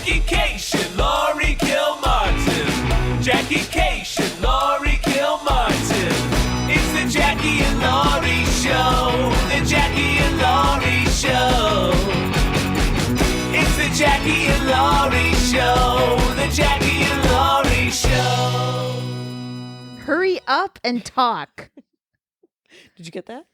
Jackie Cation, Laurie Kilmartin. Jackie Cation, Laurie Kilmartin. It's the Jackie and Laurie Show. The Jackie and Laurie Show. It's the Jackie and Laurie Show. The Jackie and Laurie Show. Hurry up and talk. Did you get that?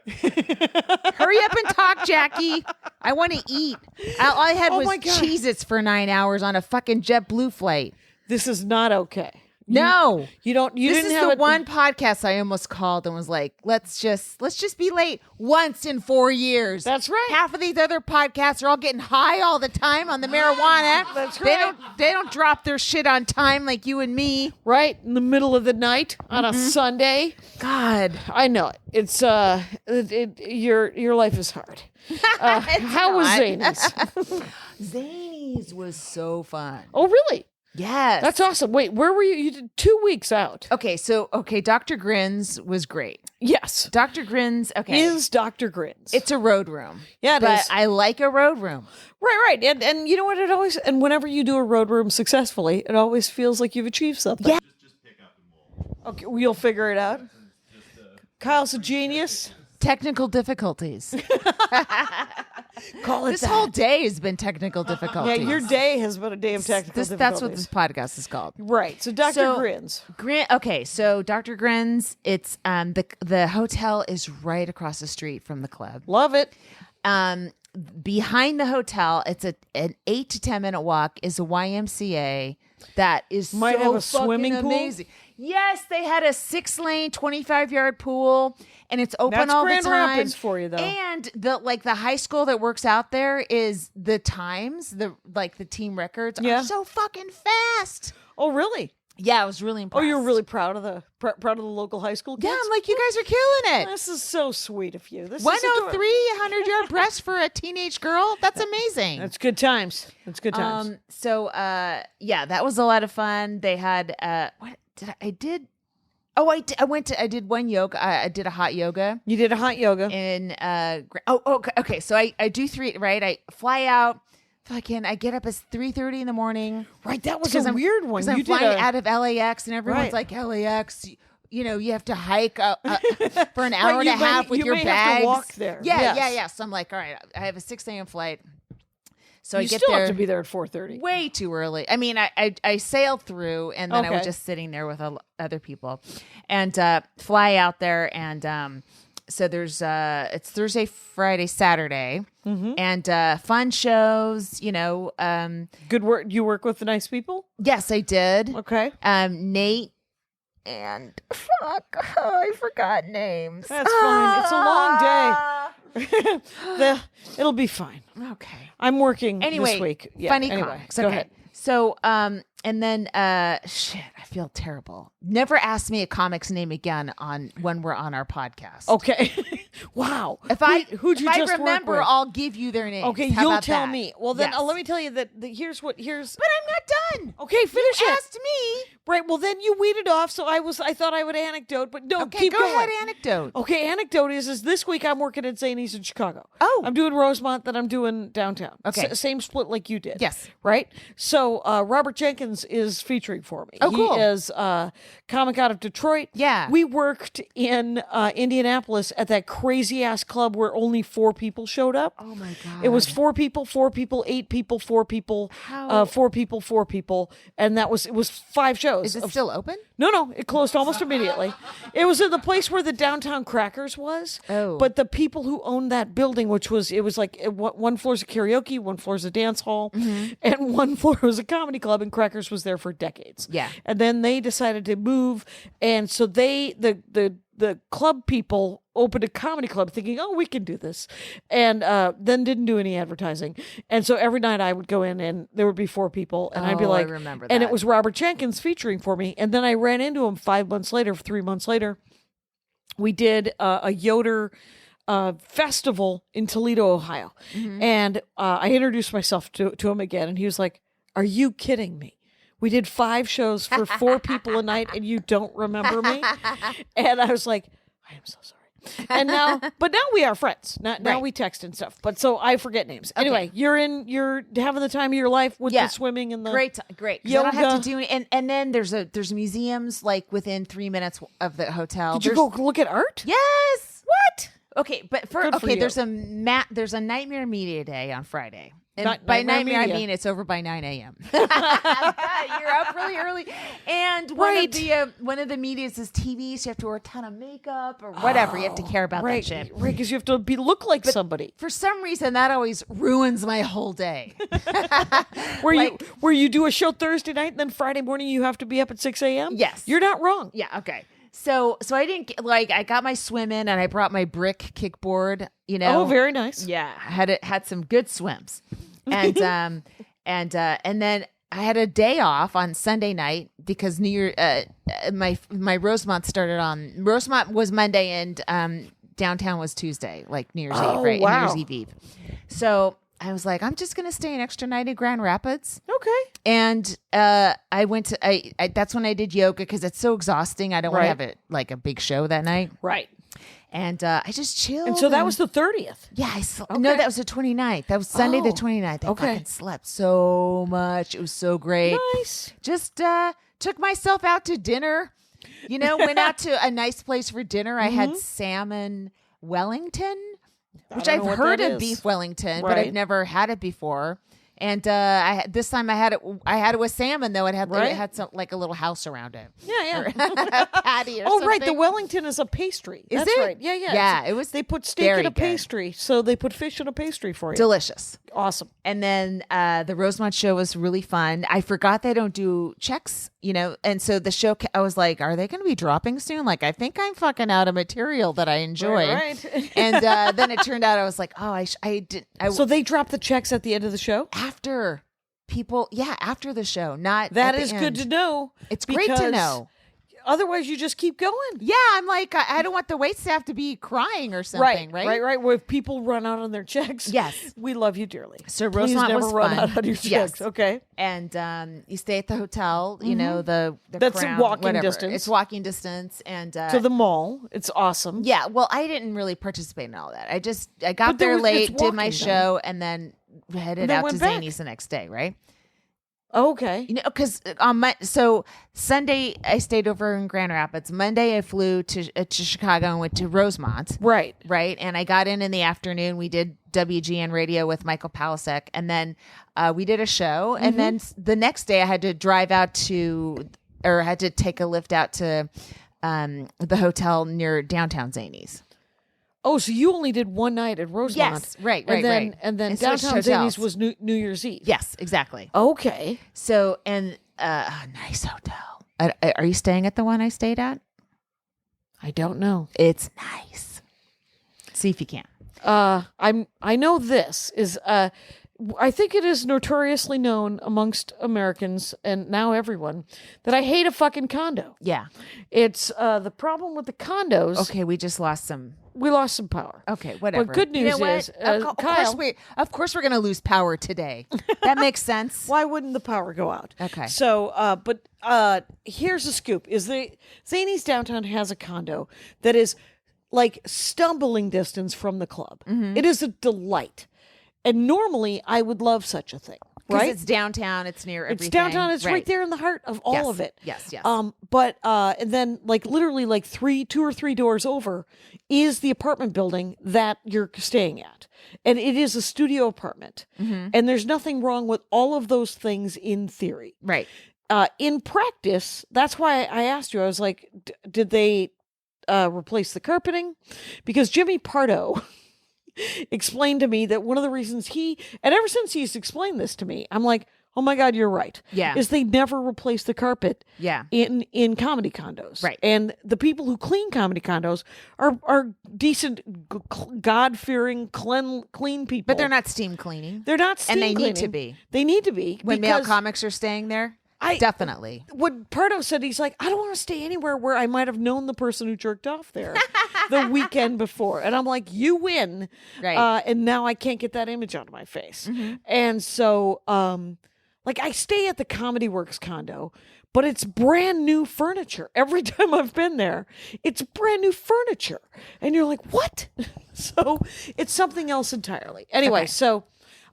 Hurry up and talk, Jackie. I want to eat. All I had was my God. Cheez-Its for 9 hours on a fucking JetBlue flight. This is not okay. No. You don't. You This didn't is have the one podcast I almost called and was like, let's just be late once in 4 years. That's right. Half of these other podcasts are all getting high all the time on the marijuana. That's right. They don't drop their shit on time like you and me. Right in the middle of the night on a Sunday. God. I know it. It's your life is hard. How was not. Zany's? Zany's was so fun. Oh, really? Yes. That's awesome. Wait, where were you? You did 2 weeks out. Okay, Dr. Grins was great. Yes. Dr. Grins, okay. Is Dr. Grins. It's a road room. Yeah, it but is. I like a road room. Right. And you know what? And whenever you do a road room successfully, it always feels like you've achieved something. Yeah. Just pick up and roll. Okay, you'll figure it out. Kyle's a genius. Technical difficulties. Call it This that. whole day has been technical difficulties. Yeah, your day has been a day of technical difficulties. That's what this podcast is called. Right. So Dr. Grins. Okay, so Dr. Grins, it's the hotel is right across the street from the club. Love it. Behind the hotel, it's an 8 to 10 minute walk, is a YMCA that is Might so have a fucking swimming pool? amazing. Yes, they had a 6-lane, 25-yard pool, and it's open That's all Grand the time. Rapids for you, though. And the high school that works out there is the times, the team records Yeah. are so fucking fast. Oh, really? Yeah, I was really impressed. Oh, you're really proud of the local high school kids? Yeah, I'm like, you guys are killing it. This is so sweet of you. This is 103, 100-yard breast for a teenage girl. That's amazing. That's good times. That's good times. Yeah, that was a lot of fun. They had what did I did? Oh, I did one yoga. I did a hot yoga. You did a hot yoga. And okay. So I do 3, right? I fly out. I get up at 3:30 in the morning. Right, that was a weird one. Because I'm flying out of LAX, and everyone's Right. like, LAX, you have to hike for an hour and a half with you your may bags. have to walk there. Yeah, Yes. yeah. So I'm like, all right, I have a 6 a.m. flight. So I You get still there have to be there at 4:30. way too early. I mean, I sailed through, and then I was Okay. just sitting there with other people, and fly out there, and so there's it's Thursday, Friday, Saturday, and fun shows. Good work. You work with the nice people? Yes, I did. Okay. Nate and I forgot names. That's fine. It's a long day. It'll be fine. Okay. I'm working Anyway, this week. Yeah, funny anyway, comics. Go Okay. ahead. So, and then, shit, I feel terrible. Never ask me a comic's name again when we're on our podcast. Okay. Wow. if Who'd you I just remember, work with? I'll give you their names. Okay, How you'll about tell that? me. Well, then Yes. let me tell you that here's. But I'm not done. Okay, finish You it. asked me. Right. Well, then you weeded off. So I thought I would anecdote, but no, Okay, keep go going. ahead, anecdote. Okay, anecdote is this week I'm working at Zany's in Chicago. Oh. I'm doing Rosemont, then I'm doing downtown. Okay. Same split like you did. Yes. Right? So Robert Jenkins is featuring for me. Oh, cool. He is comic out of Detroit. Yeah. We worked in Indianapolis at that crazy-ass club where only 4 people showed up. Oh my God. It was 4 people, 8 people, 4 people, How- 4 people, and it was 5 shows. Is it still open? No, it closed almost immediately. It was in the place where the downtown Crackers was. Oh. But the people who owned that building, it was like one floor's a karaoke, one floor's a dance hall, and one floor was a comedy club, and Crackers was there for decades. Yeah. And then they decided to move, and so the club people opened a comedy club thinking, oh, we can do this. And then didn't do any advertising. And so every night I would go in and there would be 4 people. And I'd be Oh, I like, remember and that. it was Robert Jenkins featuring for me. And then I ran into him 3 months later. We did a Yoder festival in Toledo, Ohio. And I introduced myself to him again. And he was like, are you kidding me? We did 5 shows for 4 people a night and you don't remember me? And I was like, I am so sorry. And now we are friends. Now Right. we text and stuff. But so I forget names. Anyway, you're having the time of your life with the swimming and the great. 'Cause I yoga. don't have to do any, and then there's museums like within 3 minutes of the hotel. Did you go look at art? Yes. What? Okay, but Good for you. there's a Nightmare Media Day on Friday. And by Nightmare nightmare, Media. I mean it's over by 9 a.m. You're up really early, and one of the medias is TV, so you have to wear a ton of makeup or whatever. You have to care about that shit. Right, because you have to look like somebody. For some reason, that always ruins my whole day. Where you do a show Thursday night and then Friday morning you have to be up at 6 a.m.? Yes. You're not wrong. Yeah. Okay. So I didn't I got my swim in and I brought my brick kickboard. Oh, very nice. Yeah, I had some good swims, and and then I had a day off on Sunday night because New Year. My Rosemont started on Rosemont was Monday and downtown was Tuesday, like New Year's Eve, right? Wow. New Year's Eve. So I was like, I'm just gonna stay an extra night in Grand Rapids. Okay. And I went to I that's when I did yoga because it's so exhausting. I don't want to Right. have it like a big show that night. Right. And I just chilled. And so that was the 30th. yeah. No, that was the 29th. That was Sunday the Oh, 29th. I okay. fucking slept so much. It was so great. Nice. Just took myself out to dinner. Went out to a nice place for dinner. I had salmon Wellington, which don't I've know what heard that of is. beef Wellington, but Right. I've never had it before. And this time I had it with salmon though. It Right. had some like a little house around it. Yeah. Patty or Oh, right. The something. Wellington is a pastry. Is That's it? right. Yeah. Yeah, it was They put steak very in a good. pastry, so they put fish in a pastry for you. Delicious. Awesome. And then the Rosemont show was really fun. I forgot they don't do checks, and so the show, I was like, are they going to be dropping soon? Like, I think I'm fucking out of material that I enjoy. Right. And then it turned out I was like, oh, I did. So they drop the checks at the end of the show? After after the show, not That at the is good end. to know. It's great to because know. Otherwise, you just keep going. Yeah, I'm like, I don't want the wait staff to be crying or something, right? Right. Where if people run out on their checks, Yes. we love you dearly. So Please Rosemont never was run fun. out on your checks. Yes. Okay. And you stay at the hotel, the That's Crown, walking whatever. distance. It's walking distance, and To the mall. It's awesome. yeah. Well, I didn't really participate in all that. I But got there there was- late, it's did my walking, show, and then headed And then out to went back. Zany's the next day, right? Okay. Because so Sunday I stayed over in Grand Rapids. Monday I flew to Chicago and went to Rosemont. Right. Right. And I got in the afternoon. We did WGN radio with Michael Palasek. And then we did a show. And then the next day I had to drive out had to take a lift out to the hotel near downtown Zany's. Oh, so you only did one night at Rosemont. Yes. Right. And then, right. And then And switched downtown Zany's hotels. was New Year's Eve. Yes, exactly. Okay. So, and a nice hotel. Are you staying at the one I stayed at? I don't know. It's nice. See if you can. I know this is I think it is notoriously known amongst Americans and now everyone that I hate a fucking condo. Yeah. It's the problem with the condos. Okay, we just lost some. We lost some power. Okay, whatever. But good You know news what? is, Kyle, of course we're going to lose power today. That makes sense. Why wouldn't the power go out? Okay. So, but here's the scoop: is the Zany's downtown has a condo that is like stumbling distance from the club. Mm-hmm. It is a delight, and normally I would love such a thing. Right? It's downtown. It's near everything. It's downtown. It's right there in the heart of all Yes. of it. Yes, yes. But and then like literally like 2 or 3 doors over is the apartment building that you're staying at, and it is a studio apartment. Mm-hmm. And there's nothing wrong with all of those things in theory. Right. In practice, that's why I asked you. I was like, did they replace the carpeting? Because Jimmy Pardo explained to me that one of the reasons and ever since he's explained this to me, I'm like, oh my God, you're right. Yeah. Is they never replace the carpet Yeah. in comedy condos. Right. And the people who clean comedy condos are decent, God-fearing, clean people. But they're not steam cleaning. They're not steam And they need to cleaning. be. They need to be. When male because comics are staying there, I- definitely. what Pardo said, he's like, I don't want to stay anywhere where I might have known the person who jerked off there the weekend before. And I'm like, you win. Right. And now I can't get that image out of my face. And so, like I stay at the Comedy Works condo, but it's brand new furniture. Every time I've been there, it's brand new furniture. And you're like, what? So it's something else entirely. Anyway, Okay. so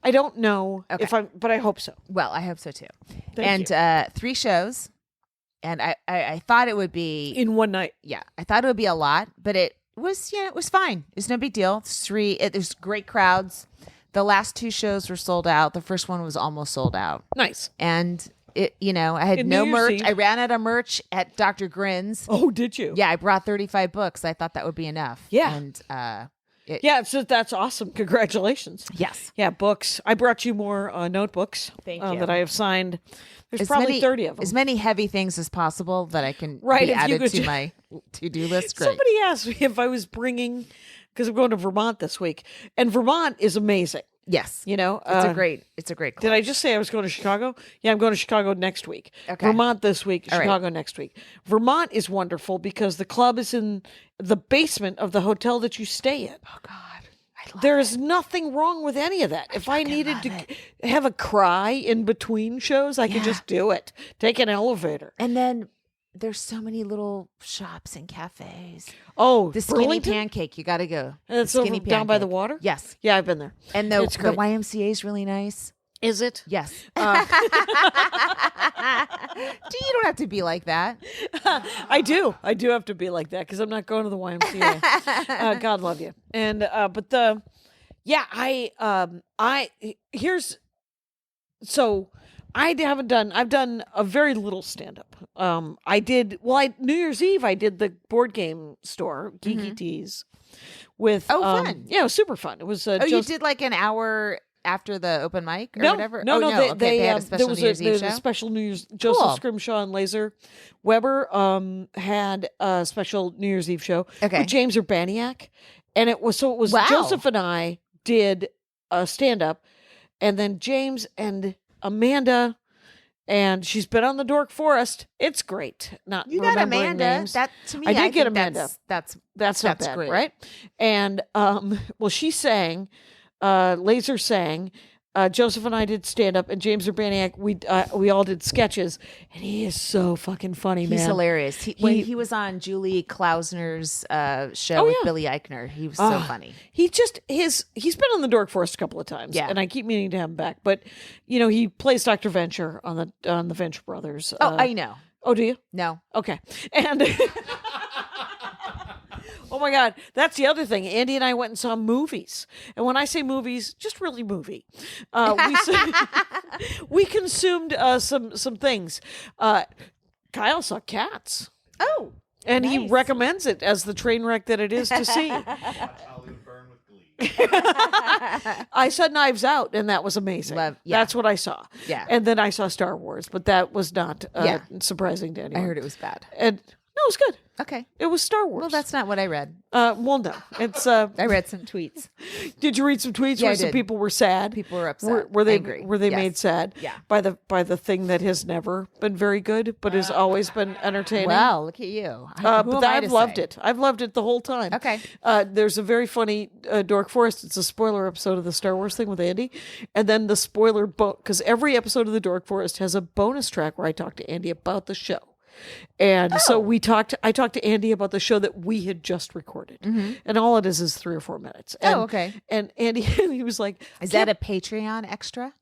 I don't know Okay. if but I hope so. Well, I hope so too. Thank and 3 shows. And I thought it would be, In one night. yeah, I thought it would be a lot, but it was, it was fine. It's no big deal. It's 3, there's great crowds. The last 2 shows were sold out. The first one was almost sold out. Nice. And it, I had And no New Year's merch. Eve. I ran out of merch at Dr. Grin's. Oh, did you? Yeah, I brought 35 books. I thought that would be enough. Yeah. And Yeah, so that's awesome. Congratulations. yes. Yeah, books. I brought you more notebooks. Thank you. That I have signed. There's probably 30 of them. As many heavy things as possible that I can Right, be if you added could to ju- my to-do list. Great. Somebody asked me if I was bringing, because I'm going to Vermont this week, and Vermont is amazing. Yes. You know, It's a great Did club. I just say I was going to Chicago? Yeah, I'm going to Chicago next week. Okay. Vermont this week, All right. Chicago next week. Vermont is wonderful because the club is in the basement of the hotel that you stay in. Oh God. I love There is nothing wrong with any of that. If I needed to have a cry in between shows, I could Yeah. just do it. Take an elevator. And then there's so many little shops and cafes. Oh, The Skinny Burlington? Pancake, you got to go. And it's The over Skinny down by the Pancake. water? Yes. Yeah, I've been there. And the It's great. YMCA is really nice. Is it? Yes. You don't have to be like that. I do. I do have to be like that because I'm not going to the YMCA. God love you. And but the yeah, I've done a very little stand up. New Year's Eve I did the board game store, Geeky Teas, with Oh, fun. Yeah, it was super fun. It was Oh, you did like an hour after the open mic or whatever? No, Oh, no, okay, they had a there special was New Year's Eve there was show. a special New Year's. Joseph Cool. Scrimshaw and Laser Weber had a special New Year's Eve show Okay. with James Urbaniak, and it was Wow. Joseph and I did a stand up, and then James and Amanda. And she's been on the Dork Forest. It's great. Not You got remembering Amanda. names. That to me, I did get think Amanda. That's That's not That's bad, great. right? And well, she sang, Laser sang, Joseph and I did stand up, and James Urbaniak, we all did sketches, and he is so fucking funny, man. he's hilarious. When he was on Julie Klausner's show with Billy Eichner, he was so funny. He just he's been on the Dork Forest a couple of times, Yeah. and I keep meaning to have him back. But he plays Dr. Venture on the Venture Brothers. Oh, I know. Oh, do you? No. Okay. And oh my God, that's the other thing. Andy and I went and saw movies. And when I say movies, just really movie. We consumed some things. Kyle saw Cats. Oh. And he Nice. recommends it as the train wreck that it is to see. Hollywood burn with glee. I saw Knives Out, and that was amazing. Yeah. That's what I saw. Yeah. And then I saw Star Wars, but that was not Yeah. surprising to I anyone. heard it was bad. And no, it was good. Okay. It was Star Wars. Well, that's not what I read. Well, no. It's I read some tweets. Did you read some tweets Yeah, where I some did. people were sad? People were upset. Were they Angry. were they Yes. made sad? Yeah. By the thing that has never been very good, but has always been entertaining. Well, look at you. But I've loved it. I've loved it the whole time. Okay. There's a very funny Dork Forest. It's a spoiler episode of the Star Wars thing with Andy, and then the spoiler because every episode of the Dork Forest has a bonus track where I talk to Andy about the show. And so I talked to Andy about the show that we had just recorded. And all it is 3 or 4 minutes. And, okay. And Andy, he was like, Is that a Patreon extra?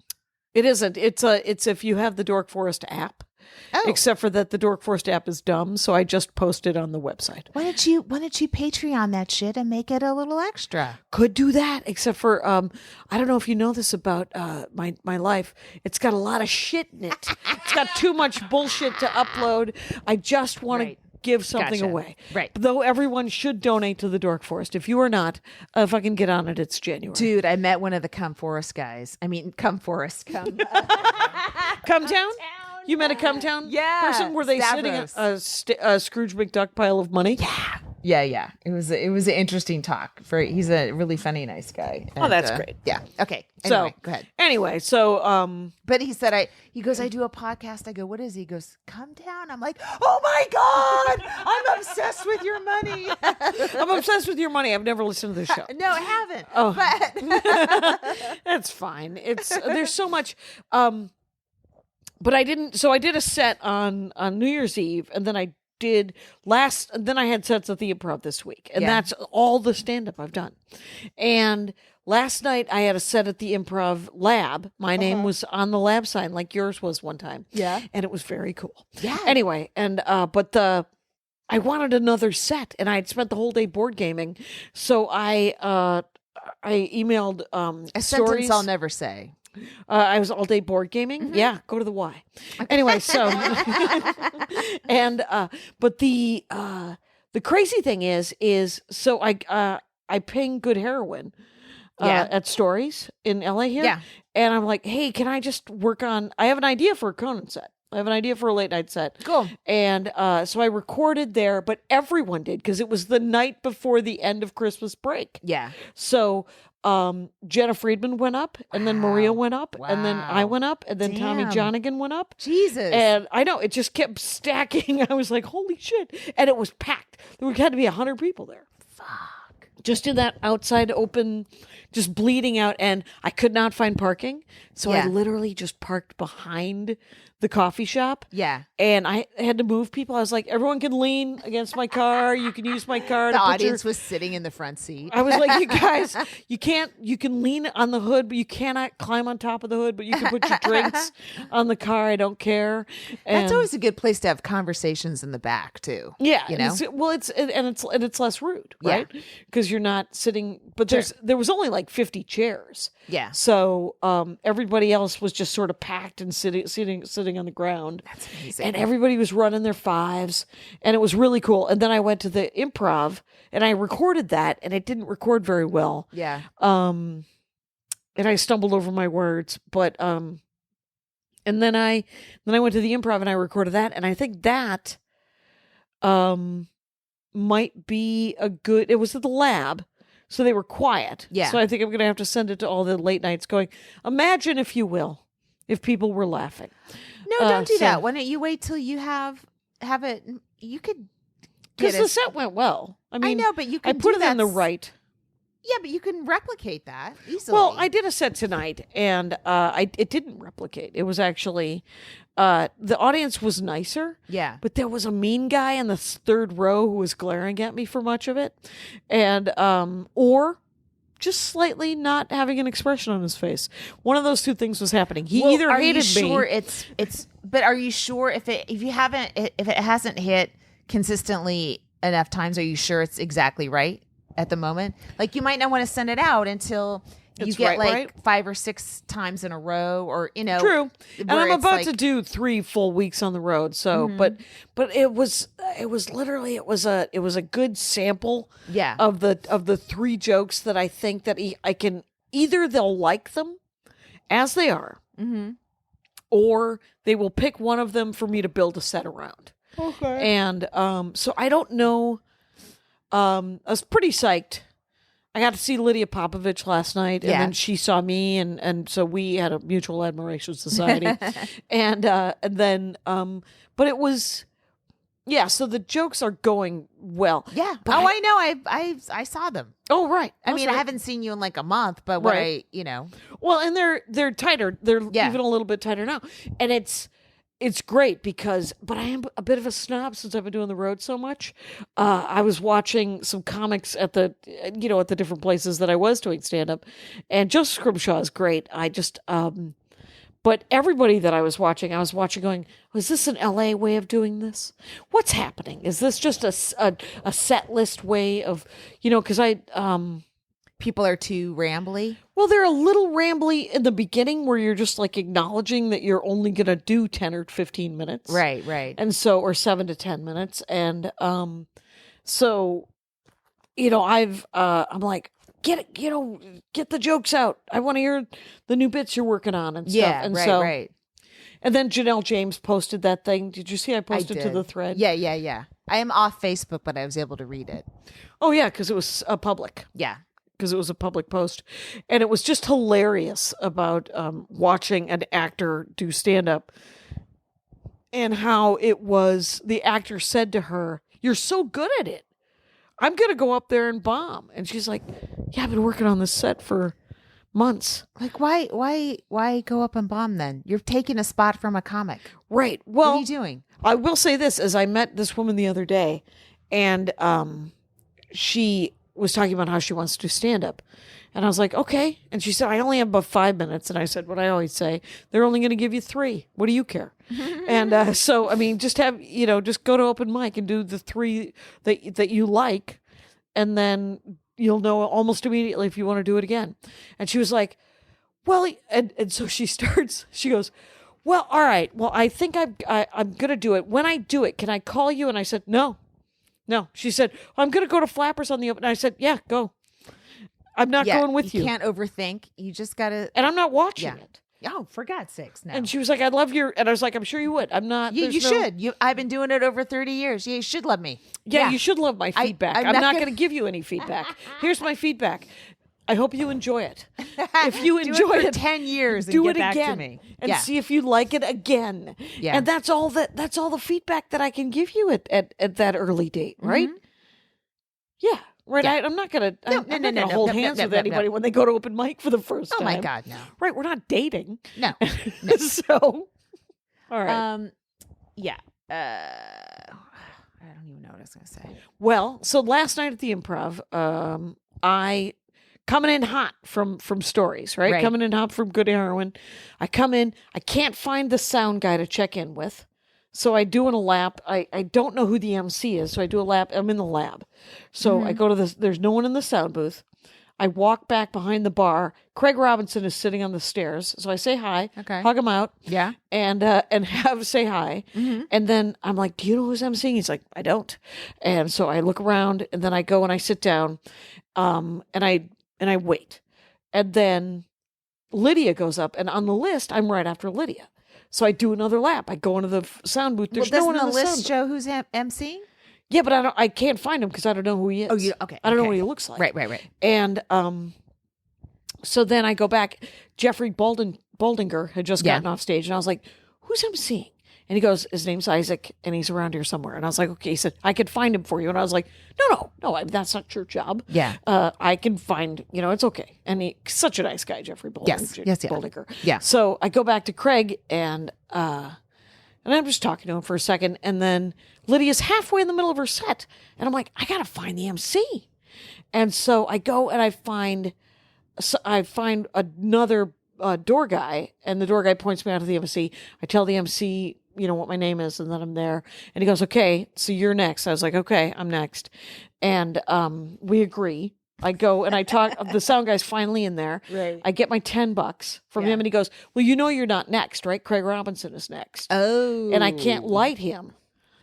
It isn't. It's if you have the Dork Forest app. Oh. Except for that the Dork Forest app is dumb, so I just posted on the website. Why don't you Patreon that shit and make it a little extra? Could do that, except for I don't know if you know this about my life. It's got a lot of shit in it. It's got too much bullshit to upload. I just want Right. to give something Gotcha. away. Right. Though everyone should donate to the Dork Forest. If you are not, fucking get on it. It's January. Dude, I met one of the Come Forest guys. I mean, Come Forest. Come. Come Town? You met a Come Town Yeah, person? Were they Stavros. sitting a Scrooge McDuck pile of money? Yeah. Yeah. It was an interesting talk. He's a really funny, nice guy. Oh, that's great. Yeah. Okay. Anyway, So go ahead. Anyway, so But he said, he goes, I do a podcast. I go, what is he? He goes, Come Down. I'm like, oh my God, I'm obsessed with your money. I'm obsessed with your money. I've never listened to the show. No, I haven't. Oh. But That's fine. There's so much. but I didn't. So I did a set on New Year's Eve, and then I had sets at the Improv this week, and that's all the stand-up I've done. And last night I had a set at the Improv Lab. My name was on the lab sign, like yours was one time. Yeah. And it was very cool. Yeah. Anyway, and I wanted another set, and I had spent the whole day board gaming, so I emailed A stories. sentence I'll never say. I was all day board gaming. Yeah, go to the Y. Anyway, so and but the crazy thing is so I ping Good Heroin at Stories in LA here. Yeah. And I'm like, hey, can I just work on? I have an idea for a Conan set. I have an idea for a late night set. Cool. And so I recorded there, but everyone did because it was the night before the end of Christmas break. Yeah. So Jenna Friedman went up, and then Maria went up, and then I Wow. went up, and then Tommy Damn. Jonigan went up. Jesus. And I know it just kept stacking. I was like, holy shit. And it was packed. There had to be 100 people there. Fuck. Just in that outside open, just bleeding out. And I could not find parking. So I Yeah. literally just parked behind the coffee shop. Yeah. And I had to move people. I was like, everyone can lean against my car. You can use my car. The to put audience your... was sitting in the front seat. I was like, you guys, you can lean on the hood, but you cannot climb on top of the hood, but you can put your drinks on the car. I don't care. And That's always a good place to have conversations in the back too. yeah, You and know? it's less rude, Yeah. right? Because you're not sitting, but there was only like 50 chairs. Yeah. So everybody else was just sort of packed and sitting on the ground. That's amazing. And everybody was running their fives, and it was really cool. And then I went to the Improv, and I recorded that, and it didn't record very well. Yeah. And I stumbled over my words, but and then I went to the Improv and I recorded that, and I think that might be a good. It was at the Lab, so they were quiet. Yeah. So I think I'm gonna have to send it to all the late nights. Going, imagine if you will, if people were laughing. No, don't do so- that. Why don't you wait till you have it? You could Because get the a- set went well. I mean, know, but you I can put do it in the that right. Yeah, but you can replicate that easily. Well, I did a set tonight, and it didn't replicate. It was actually the audience was nicer. Yeah. But there was a mean guy in the third row who was glaring at me for much of it, and or just slightly not having an expression on his face. One of those two things was happening. He Well, either are hated you sure me. it's but are you sure if it hasn't hit consistently enough times, are you sure it's exactly right at the moment? Like, you might not want to send it out until you It's get right. 5 or 6 times in a row, or True, and where I'm it's about like- to do 3 full weeks on the road. So, but it was literally it was a good sample. Yeah. Of the 3 jokes that I think that I can either they'll like them as they are, or they will pick one of them for me to build a set around. Okay. And so I don't know. I was pretty psyched. I got to see Lydia Popovich last night, and Yeah. then she saw me, and so we had a mutual admiration society, and then but it was, yeah. So the jokes are going well. Yeah. But I know. I saw them. Oh, right. I mean, I right. haven't seen you in like a month, but what Right. Well, and they're tighter. They're Yeah. even a little bit tighter now, and it's great because, but I am a bit of a snob since I've been doing the road so much. I was watching some comics at the different places that I was doing stand up, and Joseph Scrimshaw is great. I just, but everybody that I was watching going, was this an LA way of doing this? What's happening? Is this just a set list way of, because people are too rambly. well, they're a little rambly in the beginning where you're just like acknowledging that you're only going to do 10 or 15 minutes. Right. And so, or 7 to 10 minutes. And, so, I'm like, get the jokes out. I want to hear the new bits you're working on and stuff. Yeah. And right. so, Right. And then Janelle James posted that thing. Did you see I posted to did. the thread? Yeah. I am off Facebook, but I was able to read it. Oh, yeah, because it was public. Yeah. Because it was a public post. And it was just hilarious about watching an actor do stand-up and how it was, the actor said to her, "You're so good at it. I'm going to go up there and bomb." And she's like, "Yeah, I've been working on this set for months. Like, why go up and bomb then? You're taking a spot from a comic. Right. What Well, are you doing? I will say this, as I met this woman the other day, and she was talking about how she wants to do stand-up. And I was like, okay. And she said, I only have about 5 minutes. And I said, what I always say, they're only going to give you 3. What do you care? And so, I mean, just have, just go to open mic and do the 3 that you like. And then you'll know almost immediately if you want to do it again. And she was like, well, and so she goes, well, all right. Well, I think I'm going to do it. When I do it, can I call you? And I said, no. She said, I'm going to go to Flappers on the open. And I said, yeah, go. I'm not going with you. You can't overthink. You just got to. And I'm not watching it. Oh, for God's sakes, no. And she was like, I love your, and I was like, I'm sure you would. I'm not. You should. I've been doing it over 30 years. You should love me. Yeah, you should love my feedback. I'm not going to give you any feedback. Here's my feedback. I hope you enjoy it. If you enjoy it it, for 10 years and do get it back again to me. and see if you like it again. Yeah. And that's all the feedback that I can give you at that early date, right? Mm-hmm. Yeah. Right. Yeah. I'm not gonna No, hold hands with anybody when they go to open mic for the first time. Oh my God, no. Right. We're not dating. No. So all right. Yeah. I don't even know what I was going to say. Well, so last night at the Improv, I coming in hot from stories, right? Coming in hot from Good Heroin. I come in, I can't find the sound guy to check in with. So I do in a lap. I don't know who the MC is, so I do a lap. I'm in the lab. So I go to this, there's no one in the sound booth. I walk back behind the bar. Craig Robinson is sitting on the stairs. So I say hi, hug him out. Yeah. And have say hi. Mm-hmm. And then I'm like, do you know who's emceeing? He's like, I don't. And so I look around and then I go and I sit down. And I wait. And then Lydia goes up, and on the list, I'm right after Lydia. So I do another lap. I go into the sound booth. There's no one in the list show who's emceeing? Yeah, but I can't find him because I don't know who he is. Oh, okay. I don't know what he looks like. Right. And so then I go back. Jeffrey Boldinger had just gotten off stage, and I was like, who's emceeing? And he goes, his name's Isaac, and he's around here somewhere. And I was like, okay. He said, I could find him for you. And I was like, no, that's not your job. Yeah. I can find, it's okay. And he's such a nice guy, Jeffrey Boldinger. Yes. Boldinger. Yeah. So I go back to Craig, and I'm just talking to him for a second. And then Lydia's halfway in the middle of her set. And I'm like, I got to find the MC. And so I go and I find another door guy, and the door guy points me out to the MC. I tell the MC, what my name is, and then I'm there. And he goes, okay, so you're next. I was like, okay, I'm next. And we agree. I go and I talk. The sound guy's finally in there. Right. I get my $10 from him, and he goes, well, you're not next, right? Craig Robinson is next. Oh. And I can't light him.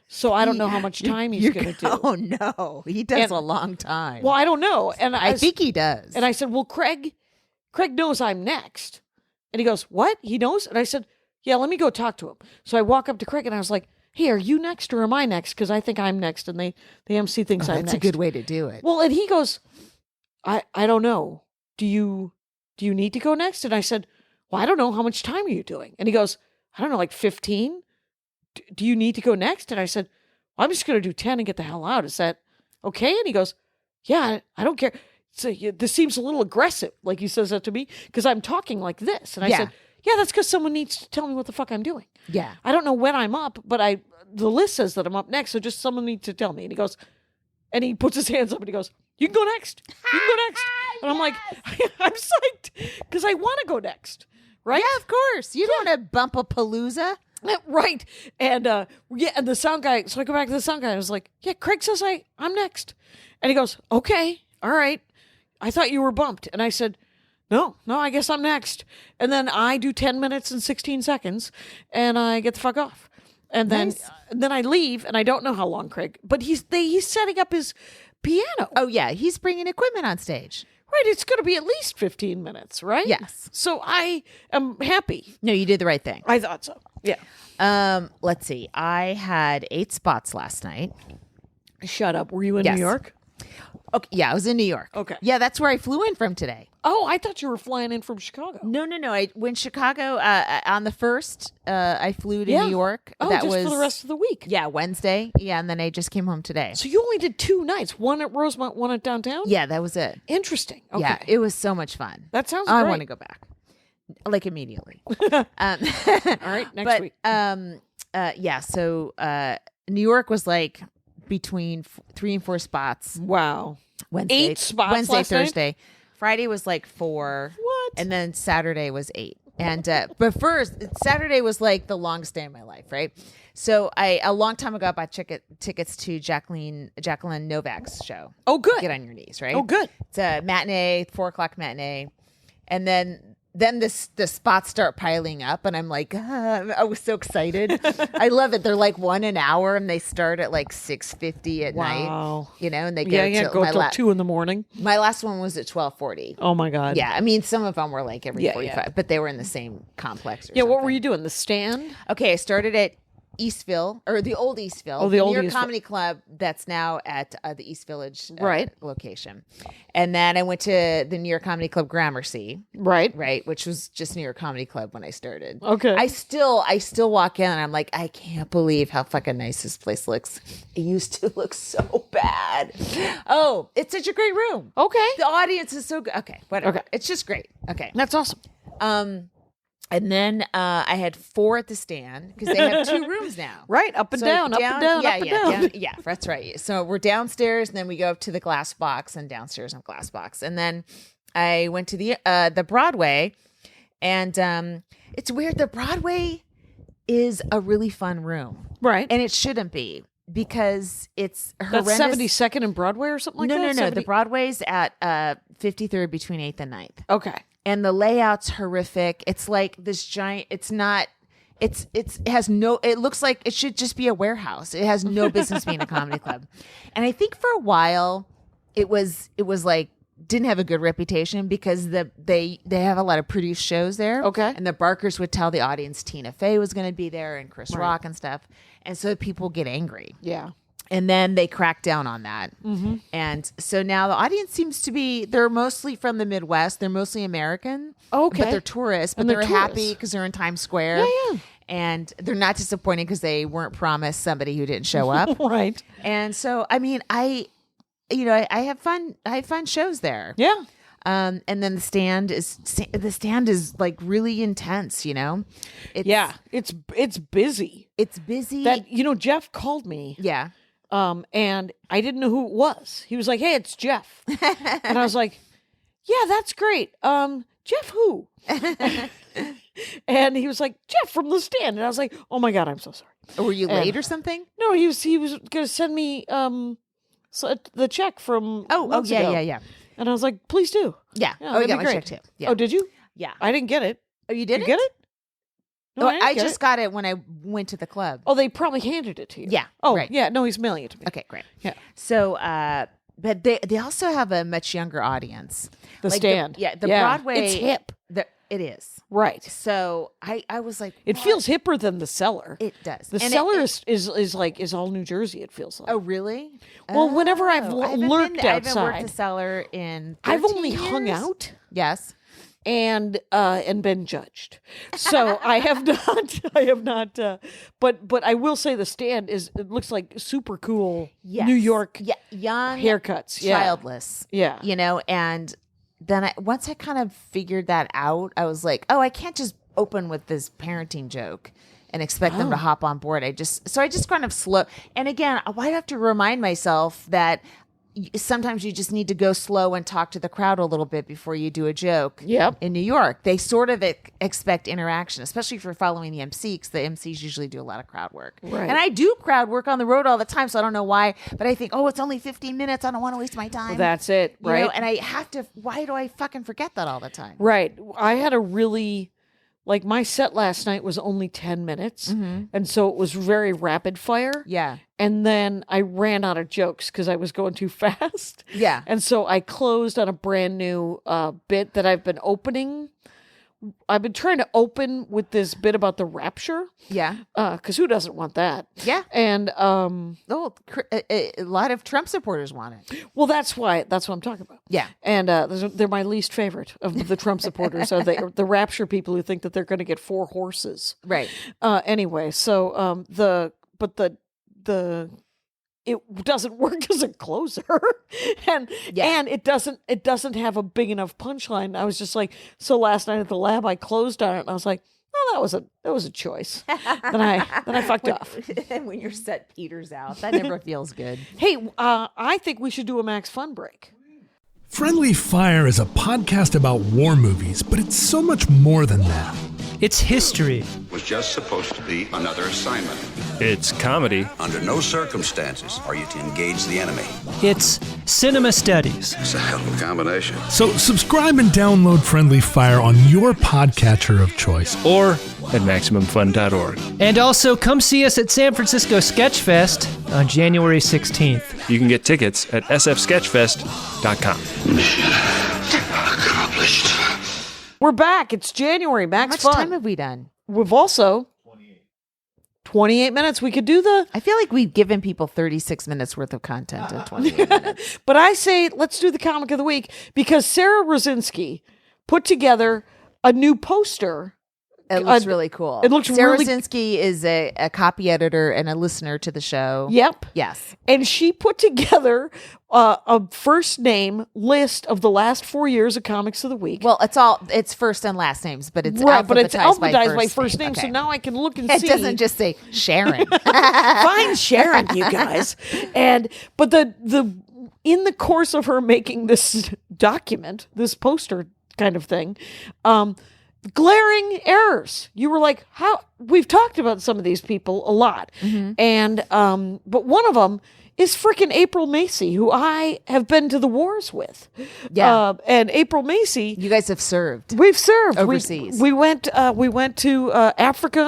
So I don't know how much time he's going to do. Oh, no. He does a long time. Well, I don't know. And I think he does. And I said, well, Craig knows I'm next. And he goes, what? He knows? And I said, yeah, let me go talk to him. So I walk up to Craig and I was like, hey, are you next or am I next? Because I think I'm next. And the MC thinks I'm next. That's a good way to do it. Well, and he goes, I don't know. Do you need to go next? And I said, well, I don't know. How much time are you doing? And he goes, I don't know, like 15? Do you need to go next? And I said, well, I'm just going to do 10 and get the hell out. Is that okay? And he goes, yeah, I don't care. So this seems a little aggressive, like he says that to me, because I'm talking like this. And I said, yeah, that's because someone needs to tell me what the fuck I'm doing. Yeah. I don't know when I'm up, but the list says that I'm up next, so just someone needs to tell me. And he goes, and he puts his hands up and he goes, you can go next. You can go next. And I'm like, I'm psyched because I want to go next. Right? Yeah, of course. You don't want to bump a palooza. Right. And and the sound guy, so I go back to the sound guy and I was like, yeah, Craig says I'm next. And he goes, okay, all right. I thought you were bumped. And I said, no, I guess I'm next. And then I do 10 minutes and 16 seconds and I get the fuck off. And then then I leave and I don't know how long Craig, but he's setting up his piano. Oh yeah, he's bringing equipment on stage. Right, it's going to be at least 15 minutes, right? Yes. So I am happy. No, you did the right thing. I thought so. Yeah. Let's see. I had 8 spots last night. Shut up. Were you in Yes. New York? Okay, yeah, I was in New York. Okay. Yeah, that's where I flew in from today. Oh, I thought you were flying in from Chicago. No. I went Chicago on the 1st. I flew to Yeah. New York. Oh, that just was for the rest of the week. Yeah, Wednesday. Yeah, and then I just came home today. So you only did 2 nights, one at Rosemont, one at downtown? Yeah, that was it. Interesting. Okay. Yeah, it was so much fun. That sounds I great. want to go back, like immediately. All right, next but week. yeah. So New York was like between 3 and 4 spots. Wow. Wednesday, 8 spots Wednesday, last night? Thursday. Friday was like 4. What? And then Saturday was 8. And but first, Saturday was like the longest day of my life, right? So a long time ago, I bought tickets to Jacqueline Novak's show. Oh, good. Get on your knees, right? Oh, good. It's a matinee, 4:00 matinee, and then the spots start piling up, and I'm like, I was so excited. I love it. They're like 1 an hour, and they start at like 6:50 at night. Wow. You know, and they Yeah, go till 2 in the morning. My last one was at 12:40. Oh my God. Yeah, I mean, some of them were like every Yeah, 45, but they were in the same complex. Or Yeah, what were something. you doing? The stand? Okay, I started at Eastville, or the old Eastville. Oh, the old New York Eastville. Comedy Club that's now at the East Village Right. location. And then I went to the New York Comedy Club Gramercy, Right. which was just New York Comedy Club when I started. Okay. I still walk in and I'm like, I can't believe how fucking nice this place looks. It used to look so bad. Oh, it's such a great room. Okay. The audience is so good. Okay, whatever. Okay. It's just great. Okay. That's awesome. And then I had 4 at the stand because they have 2 rooms now. Right. Up and So down, up and down, yeah, up and yeah, down. yeah, that's right. So we're downstairs, and then we go up to the glass box, and downstairs on glass box, and then I went to the Broadway, and it's weird. The Broadway is a really fun room, Right. and it shouldn't be because it's horrendous. That's 72nd and Broadway or something like that? No. 70 The Broadway's at 53rd between 8th and 9th. Okay. And the layout's horrific. It's like this giant. It's not. It has no. It looks like it should just be a warehouse. It has no business being a comedy club. And I think for a while, it was like didn't have a good reputation because they have a lot of produced shows there. Okay. And the Barkers would tell the audience Tina Fey was going to be there and Chris Rock and stuff, and so people get angry. Yeah. And then they cracked down on that. Mm-hmm. And so now the audience seems to be, they're mostly from the Midwest. They're mostly American. Okay. But they're tourists. But And they're they're happy tourists. because they're in Times Square. Yeah. And they're not disappointed because they weren't promised somebody who didn't show up. Right. And so, I mean, I have fun shows there. Yeah. And then the stand is like really intense, you know? Yeah. It's busy. It's busy. Jeff called me. Yeah. And I didn't know who it was. He was like, "Hey, it's Jeff." And I was like, "Yeah, that's great. Jeff who?" And he was like, "Jeff from the stand." And I was like, "Oh my God, I'm so sorry." Were you late or something? No, he was going to send me the check from months ago. Yeah. And I was like, "Please do." Yeah. Yeah, Oh, I that'd got be my great. check too. Yeah. Oh, did you? Yeah. I didn't get it. Oh, you Did didn't you get it? No, No, didn't I get just it. got it when I went to the club. Oh, they probably handed it to you. Yeah, Oh, right. yeah. No, he's mailing it to me. Okay, great. Yeah. So, but they also have a much younger audience. The Like stand. The Broadway. It's hip. It is. Right. So I was like, It what? feels hipper than the cellar. It does. The And cellar it- is all New Jersey. It feels like. Oh, really? Well, whenever I've I haven't lurked been, I haven't worked outside. the cellar in. I've 13 only hung years? out Yes. and been judged. So I have not. I have not. But I will say the stand it looks like super cool Yes. New York Yeah. Young haircuts. Yeah. childless. Yeah. You know, and then once I kind of figured that out, I was like, oh, I can't just open with this parenting joke and expect them to hop on board. I just kind of slow. And again, I have to remind myself that sometimes you just need to go slow and talk to the crowd a little bit before you do a joke. Yep. In New York, they sort of expect interaction, especially if you're following the MC, because the MCs usually do a lot of crowd work. Right. And I do crowd work on the road all the time, so I don't know why, but I think, oh, it's only 15 minutes. I don't want to waste my time. Well, that's it. You Right. know, and I have to, why do I fucking forget that all the time? Right. I had a really, like, my set last night was only 10 minutes. And so it was very rapid fire. Yeah. And then I ran out of jokes because I was going too fast. Yeah. And so I closed on a brand new bit that I've been opening I've been trying to open with this bit about the rapture. Yeah. Because who doesn't want that? Yeah. And Oh, a lot of Trump supporters want it. well, that's what I'm talking about. Yeah. And they're my least favorite of the Trump supporters. Are the rapture people who think that they're going to get 4 horses? Right. Anyway, so it doesn't work as a closer, and it doesn't have a big enough punchline. I was just like, so last night at the lab, I closed on it, and I was like, oh, that was a choice. then I fucked off. And when your set peters out, that never feels good. Hey, I think we should do a Max Fun break. Friendly Fire is a podcast about war movies, but it's so much more than that. It's history. Was just supposed to be another assignment. It's comedy. Under no circumstances are you to engage the enemy. It's cinema studies. It's a hell of a combination. So subscribe and download Friendly Fire on your podcatcher of choice. Or at MaximumFun.org. And also come see us at San Francisco Sketchfest on January 16th. You can get tickets at sfsketchfest.com. Mission accomplished. We're back. It's January. Max How much Fun. time have we done? We've also 28 minutes. We could do I feel like we've given people 36 minutes worth of content in 28 minutes. but I say let's do the comic of the week because Sarah Rosinski put together a new poster. It looks really cool. It looks Sarah really- Rosinski is a copy editor and a listener to the show. Yep. Yes. And she put together a first name list of the last 4 years of Comics of the Week. Well, it's first and last names, but it's right, but it's alphabetized by first name. Okay. So now I can look and It see. doesn't just say Sharon. Find Sharon, you guys. But the in the course of her making this document, this poster kind of thing, glaring errors. You were like, how? We've talked about some of these people a lot, and but one of them is freaking April Macie, who I have been to the wars with. Yeah. And April Macie, You guys have served. we've served Overseas. We went to Africa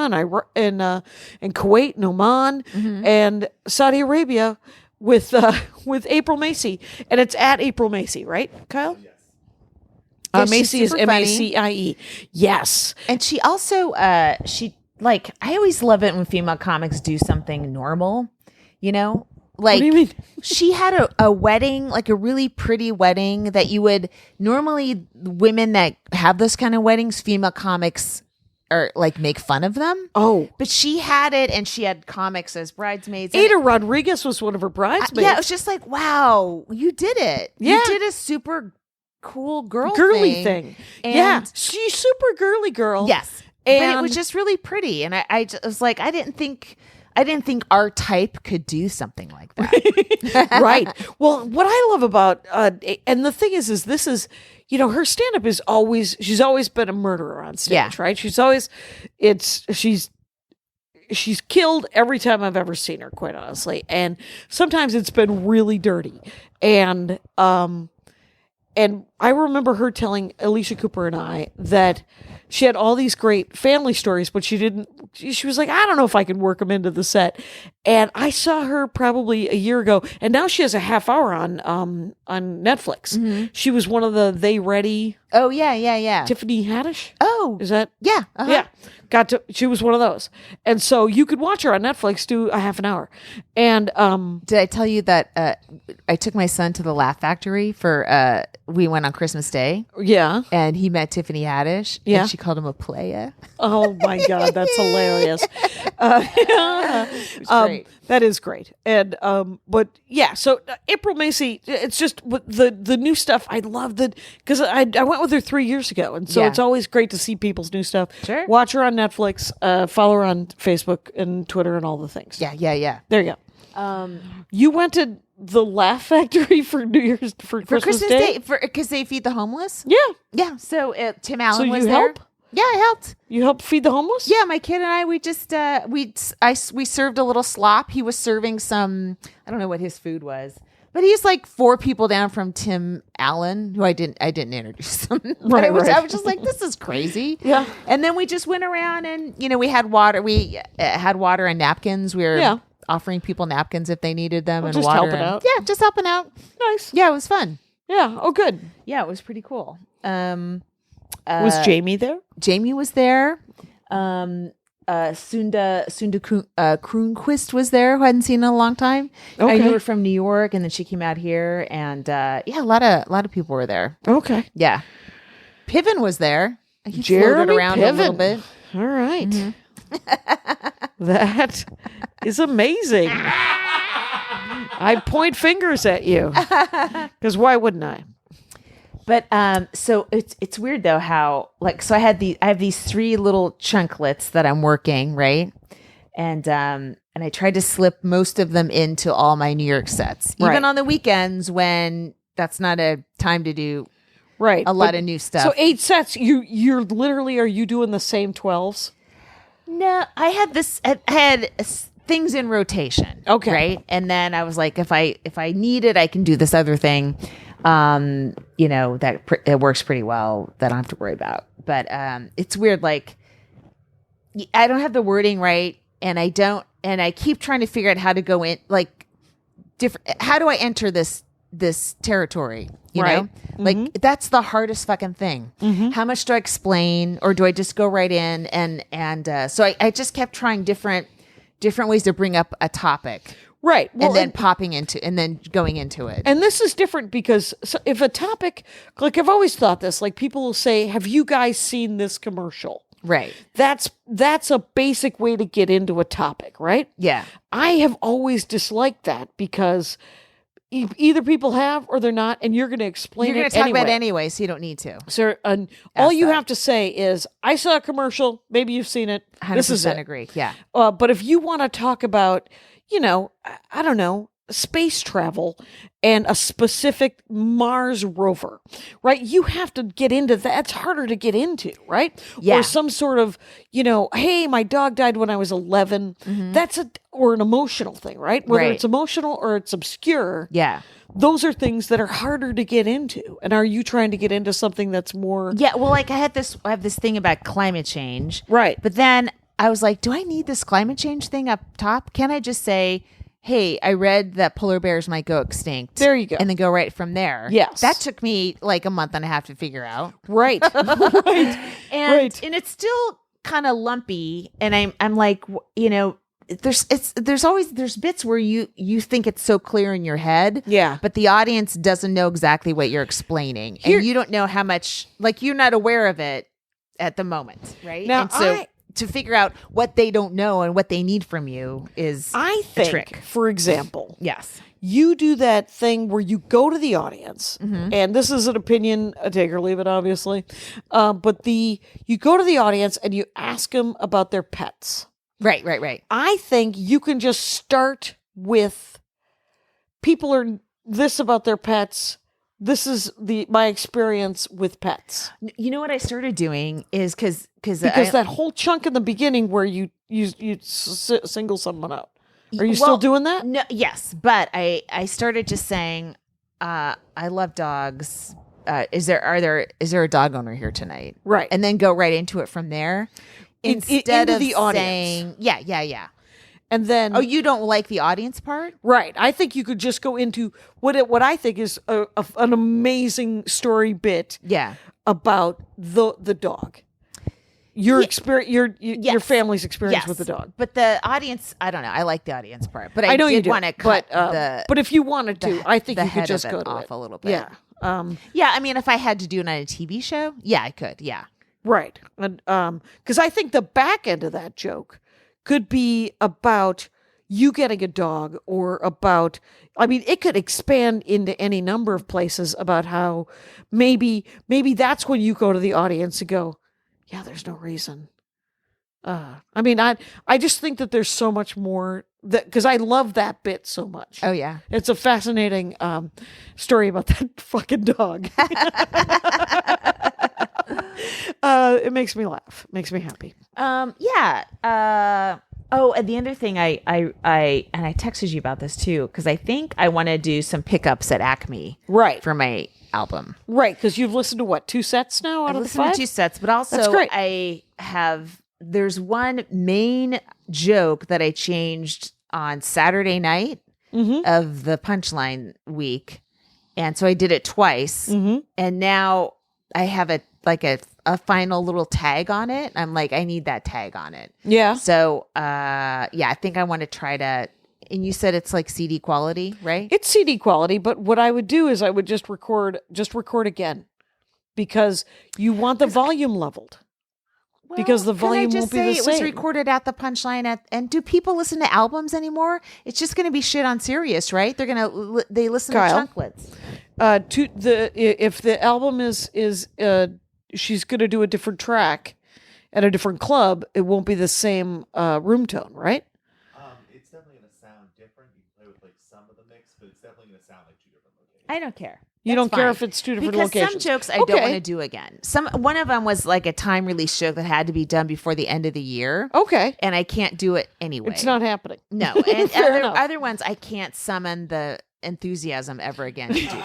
and and Kuwait and Oman and Saudi Arabia with April Macie, and it's at April Macie, right, Kyle? Yes. Yeah, she's Macie is super funny. Macie. Yes. And she also, I always love it when female comics do something normal, you know? Like, What do you mean? she had a wedding, like a really pretty wedding that you would normally, women that have those kind of weddings, female comics are like make fun of them. Oh. But she had it, and she had comics as bridesmaids. Ada Rodriguez was one of her bridesmaids. Yeah, it was just like, wow, you did it. Yeah. You did a super cool girly thing. And Yeah. She's super girly girl. yes. But it And- was just really pretty. And I just was like, I didn't think our type could do something like that. Right. Well, what I love about and the thing is this is, you know, her stand up is she's always been a murderer on stage, Yeah. right? She's killed every time I've ever seen her, quite honestly. And sometimes it's been really dirty. And I remember her telling Alicia Cooper and I that she had all these great family stories, but she was like, I don't know if I can work them into the set. And I saw her probably a year ago, and now she has a half hour on Netflix. She was one of the They Ready, Oh, yeah. Tiffany Haddish. Oh, Is that? yeah. Uh-huh. Yeah. She was one of those. And so you could watch her on Netflix, do a half an hour. And Did I tell you that I took my son to the Laugh Factory for we went on Christmas Day, yeah. and he met Tiffany Haddish. Yeah. And she called him a playa. Oh my God, that's hilarious. Great. That is great. And but yeah, so April Macie, it's just with the new stuff. I love because I went with her 3 years ago, and so Yeah. it's always great to see people's new stuff. Sure. Watch her on Netflix, follow her on Facebook and Twitter and all the things. Yeah. There you go. You went to the Laugh Factory for New Year's for Christmas Day? because they feed the homeless. Yeah. So Tim Allen So was you there. help? Yeah, I helped. You help feed the homeless? Yeah, my kid and I, we just we served a little slop. He was serving some, I don't know what his food was, but he's like 4 people down from Tim Allen, who I didn't introduce him. But Right, I was right. just like, this is crazy. Yeah. And then we just went around, and we had water. We had water and napkins. We were offering people napkins if they needed them, and just water. helping out. Yeah, just helping out. Nice. Yeah, it was fun. Yeah. Oh, good. Yeah, it was pretty cool. Was Jamie there? Jamie was there. Sunda Kroonquist was there, who I hadn't seen in a long time. I knew her from New York, and then she came out here, and a lot of people were there. Okay. Yeah, Piven was there. He Jeremy floated around Piven. a little bit. All right. That is amazing. I point fingers at you because why wouldn't I? But so it's weird though how so I have these 3 little chunklets that I'm working, right? And I tried to slip most of them into all my New York sets, even on the weekends when that's not a time to do a lot of new stuff. So 8 sets. You're literally, are you doing the same 12s? No, I had things in rotation. Okay. Right. And then I was like, if I need it, I can do this other thing. It works pretty well that I don't have to worry about. But it's weird. Like, I don't have the wording right, and I keep trying to figure out how to go in, like, how do I enter this territory? You know, like that's the hardest fucking thing. How much do I explain, or do I just go right in? And so I just kept trying different ways to bring up a topic. Right. Well, and then popping into, and then going into it. And this is different because if a topic, like I've always thought this, like people will say, have you guys seen this commercial? Right. That's a basic way to get into a topic, right? Yeah. I have always disliked that because either people have or they're not, and you're going to explain You're going to talk about it anyway, so you don't need to. So all you have to say is, I saw a commercial, maybe you've seen it. 100% This is it. agree. Yeah. But if you want to talk about, I don't know, space travel and a specific Mars rover, right? You have to get into that. It's harder to get into, right? Yeah. Or some sort of, hey, my dog died when I was 11. That's or an emotional thing, right? Whether it's emotional or it's obscure. Yeah. Those are things that are harder to get into. And are you trying to get into something that's more? Yeah. Well, like I have this thing about climate change. Right. But then I was like, do I need this climate change thing up top? Can I just say, hey, I read that polar bears might go extinct. There you go. And then go right from there. Yes. That took me like a month and a half to figure out. Right. Right. And it's still kind of lumpy. And I'm like, there's bits where you think it's so clear in your head. Yeah. But the audience doesn't know exactly what you're explaining. And you don't know how much, like, you're not aware of it at the moment. Right. Now, and so to figure out what they don't know and what they need from you is I think, a trick. For example, Yes. you do that thing where you go to the audience, and this is an opinion, take or leave it, obviously, but you go to the audience and you ask them about their pets. Right. I think you can just start with, people are this about their pets. This is my experience with pets. You know what I started doing is because that whole chunk in the beginning where you single someone out. Are you still doing that? No, yes, but I started just saying, I love dogs. Is there a dog owner here tonight? Right, and then go right into it from there instead into of the audience. saying, yeah. And then, you don't like the audience part? Right. I think you could just go into what I think is an amazing story bit. Yeah. About the dog. Your experience, your family's experience with the dog. But the audience, I don't know. I like the audience part, but I know you want to cut but if you wanted to, I think the you could just head go of it to off it a little bit. Yeah. Yeah. I mean, if I had to do it on a TV show, yeah, I could. Yeah. Right. And because I think the back end of that joke could be about you getting a dog, or about, I mean, it could expand into any number of places about how maybe that's when you go to the audience and go, yeah, there's no reason. I mean, I just think that there's so much more that, because I love that bit so much. Oh yeah. It's a fascinating story about that fucking dog. It makes me laugh. Makes me happy. Yeah. And the other thing I texted you about this too, because I think I want to do some pickups at Acme, right, for my album, right? Because you've listened to what, 2 sets now out of the 5? Listened to 2 sets, but also that's great. There's one main joke that I changed on Saturday night of the punchline week, and so I did it twice, and now I have a a final little tag on it. I'm like, I need that tag on it. Yeah. So, I think I want to try to. And you said it's like CD quality, right? It's CD quality, but what I would do is I would just record again, because you want the volume leveled. Because the volume won't be the It was same. recorded at the Punchline and do people listen to albums anymore? It's just going to be shit on Sirius, right? They listen Kyle. to chunklets. If the album is she's going to do a different track at a different club, it won't be the same room tone, right? It's definitely going to sound different. You can play with like some of the mix, but it's definitely going to sound like two different locations. I don't care. You That's don't care fine. if it's two different because locations. some jokes I Okay. don't want to do again. One of them was like a time release joke that had to be done before the end of the year. Okay. And I can't do it anyway. It's not happening. No. And Fair enough. other ones I can't summon the enthusiasm ever again to do.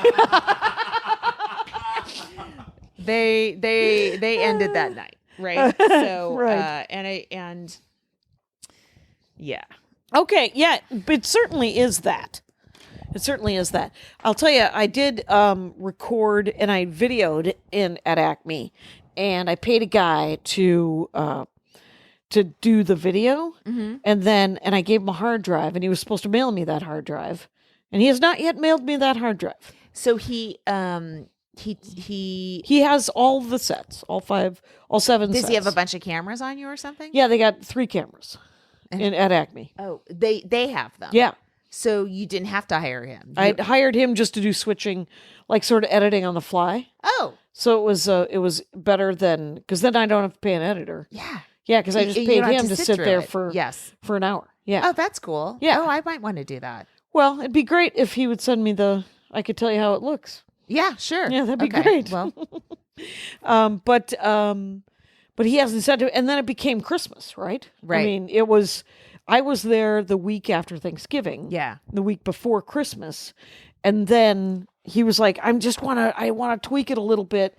They ended that night, right? So Right. yeah. Okay, yeah, but it certainly is that. It certainly is that. I'll tell you, I did record and I videoed at Acme, and I paid a guy to do the video, and I gave him a hard drive, and he was supposed to mail me that hard drive, and he has not yet mailed me that hard drive. So he He has all the sets, all seven. does sets. he have a bunch of cameras on you or something? Yeah, they got 3 cameras at Acme. Oh, they have them. Yeah. So you didn't have to hire him. I hired him just to do switching, like sort of editing on the fly. Oh, So it was better than, because then I don't have to pay an editor. yeah. Yeah, because I just You paid don't have him to sit through there it. for yes. an hour. Yeah. Oh, that's cool. Yeah. Oh, I might want to do that. Well, it'd be great if he would send me I could tell you how it looks. Yeah, sure. Yeah, that'd be Okay, great. Well, But he hasn't sent it, and then it became Christmas, right? Right. I mean, I was there the week after Thanksgiving. yeah. The week before Christmas, and then he was like, I want to tweak it a little bit,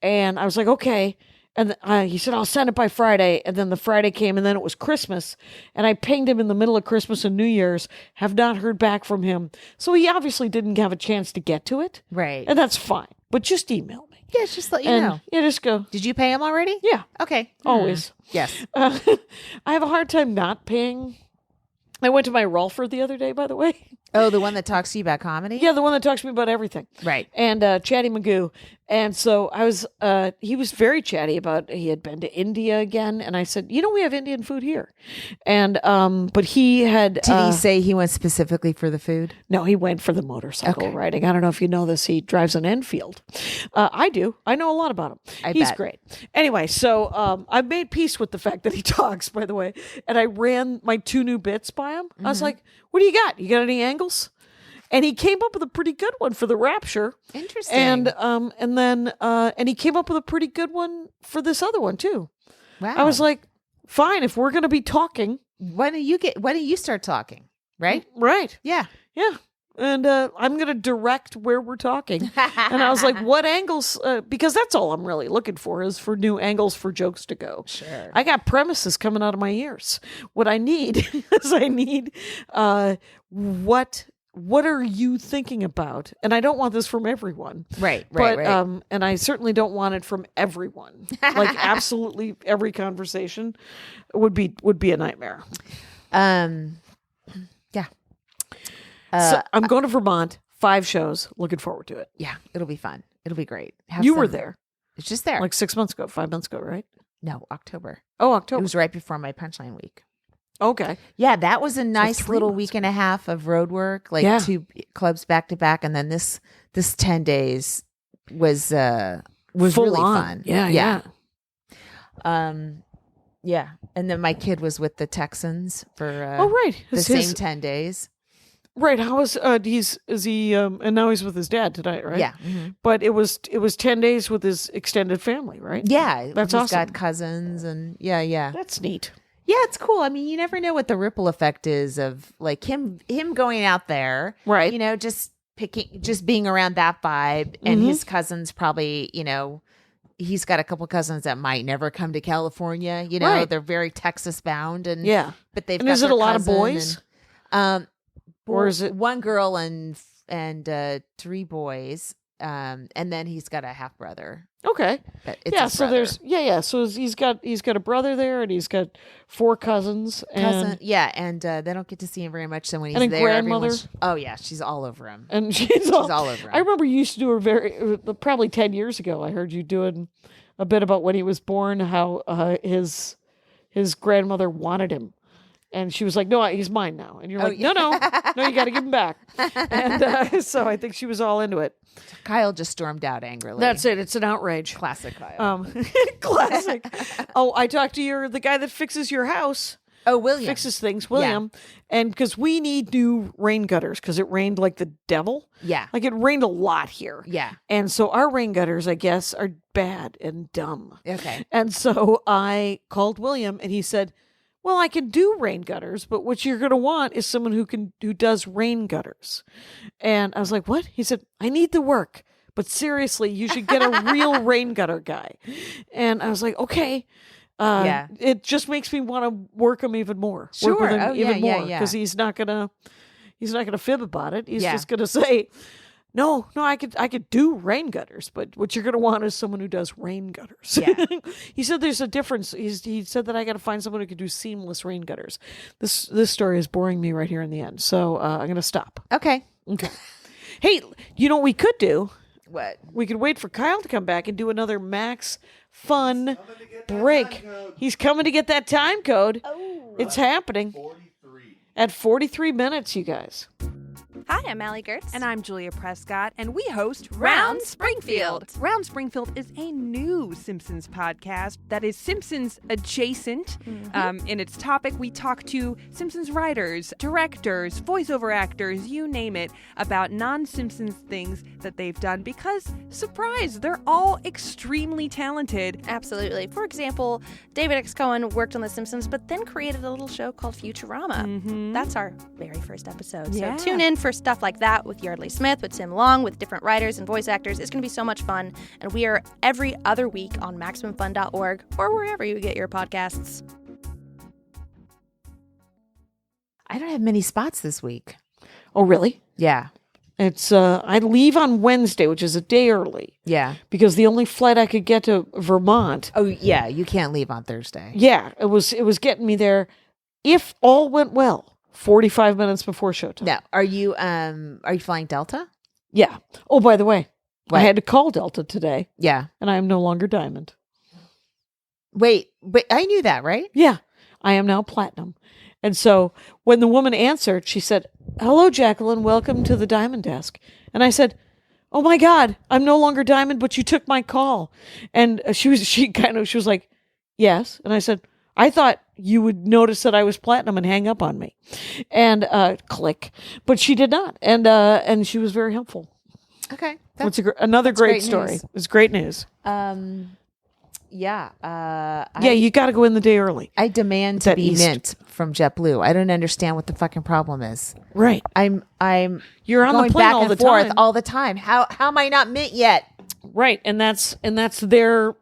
and I was like, okay. And he said, I'll send it by Friday. And then the Friday came, and then it was Christmas. And I pinged him in the middle of Christmas and New Year's, have not heard back from him. So he obviously didn't have a chance to get to it. Right. And that's fine. But just email me. Yeah, just let you And know. yeah, just go. Did you pay him already? Yeah, Okay. always. Yes. I have a hard time not paying. I went to my Rolfer the other day, by the way. Oh, the one that talks to you about comedy? Yeah, the one that talks to me about everything. Right. And Chatty Magoo. And so he was very chatty about, he had been to India again. And I said, we have Indian food here. And, but he had. Did he say he went specifically for the food? No, he went for the motorcycle Okay. riding. I don't know if you know this. He drives an Enfield. I do. I know a lot about him. He's bet. great. Anyway, so I've made peace with the fact that he talks, by the way. And I ran my 2 new bits by him. I was like, what do you got? You got any angles? And he came up with a pretty good one for the Rapture. Interesting. And then he came up with a pretty good one for this other one too. Wow. I was like, fine, if we're going to be talking. when do you start talking? Right? Right. Yeah. Yeah. And I'm going to direct where we're talking. And I was like, what angles? Because that's all I'm really looking for is for new angles for jokes to go. Sure. I got premises coming out of my ears. What I need is what are you thinking about? And I don't want this from everyone. Right. But, Right. and I certainly don't want it from everyone. Like absolutely every conversation would be a nightmare. Yeah. So I'm going to Vermont, 5 shows. Looking forward to it. Yeah. It'll be fun. It'll be great. Have You were some- there It's just there. like 6 months ago, 5 months ago, right? No, October. Oh, It October. was right before my Punchline week. Okay. Yeah, that was a nice 3 little months week and a half of road work, like Yeah. 2 clubs back to back, and then this 10 days was Full really on. fun. Yeah, yeah. Yeah, and then my kid was with the Texans for Oh, right. the It's same his- 10 days. Right. How was is he and now he's with his dad tonight, right? Yeah, mhm. But it was 10 days with his extended family, right? Yeah, That's he's awesome. got cousins and yeah. That's neat. Yeah, it's cool. I mean, you never know what the ripple effect is of like him going out there, Right. Just being around that vibe, and his cousins probably, he's got a couple cousins that might never come to California. Right. They're very Texas bound, and Yeah. but they've And got is it their a lot of cousin boys? and, Or is it- one girl and 3 boys? and then he's got a half brother. Okay. It's Yeah. his So brother. there's So he's got a brother there, and he's got 4 cousins. Cousin, And, yeah, and they don't get to see him very much. So when he's And a there, grandmother. everyone's, oh yeah, she's all over him. and she's all all over him. I remember you used to do probably 10 years ago. I heard you doing a bit about when he was born, how his grandmother wanted him. And she was like, no, he's mine now. And you're like, no, you got to give him back. And so I think she was all into it. Kyle just stormed out angrily. That's it. It's an outrage. Classic Kyle. Classic. Oh, I talked to the guy that fixes your house. Oh, William. Fixes things, William. And because we need new rain gutters because it rained like the devil. Yeah. Like it rained a lot here. Yeah. And so our rain gutters, I guess, are bad and dumb. Okay. And so I called William and he said, well, I can do rain gutters, but what you're going to want is someone who does rain gutters. And I was like, what? He said, I need the work, but seriously, you should get a real rain gutter guy. And I was like, okay. Yeah. It just makes me want to work him even more. Sure. Work with him Oh, yeah, even yeah, more yeah. because he's not gonna fib about it. He's Yeah. just gonna say, no, I could do rain gutters, but what you're gonna want is someone who does rain gutters. Yeah. He said there's a difference. He said that I got to find someone who could do seamless rain gutters. This story is boring me right here in the end, so I'm gonna stop. Okay. Okay. Hey, you know what we could do? What? We could wait for Kyle to come back and do another Max fun break. He's coming to get that time code. Oh. It's happening. 43. At 43 minutes, you guys. Hi, I'm Allie Gertz. And I'm Julia Prescott, and we host Round Springfield. Round Springfield is a new Simpsons podcast that is Simpsons adjacent. In its topic, we talk to Simpsons writers, directors, voiceover actors, you name it, about non-Simpsons things that they've done because, surprise, they're all extremely talented. Absolutely. For example, David X. Cohen worked on The Simpsons, but then created a little show called Futurama. That's our very first episode. Yeah. So tune in for stuff like that with Yardley Smith, with Tim Long, with different writers and voice actors. It's going to be so much fun. And we are every other week on MaximumFun.org or wherever you get your podcasts. I don't have many spots this week. Oh, really? Yeah. It's I leave on Wednesday, which is a day early, Yeah. because the only flight I could get to Vermont. Oh, yeah. You can't leave on Thursday. Yeah, it was getting me there. If all went well, 45 minutes before showtime. Now, are you flying Delta? Yeah. Oh, by the way, What? I had to call Delta today, Yeah. and I am no longer Diamond. Wait, I knew that, right? Yeah, I am now Platinum. And so when the woman answered, she said, "Hello, Jacqueline. Welcome to the Diamond Desk." And I said, "Oh my God, I'm no longer Diamond, but you took my call." And she was like, "Yes." And I said, "I thought you would notice that I was Platinum and hang up on me." And click, but she did not. And she was very helpful. Okay. It's another great great story. news. It's great news. Yeah. Yeah, you got to go in the day early. I demand that to be East. mint from JetBlue. I don't understand what the fucking problem is. Right. I'm You're on going the plane back all and the forth time. all the time. How am I not mint yet? Right. And that's their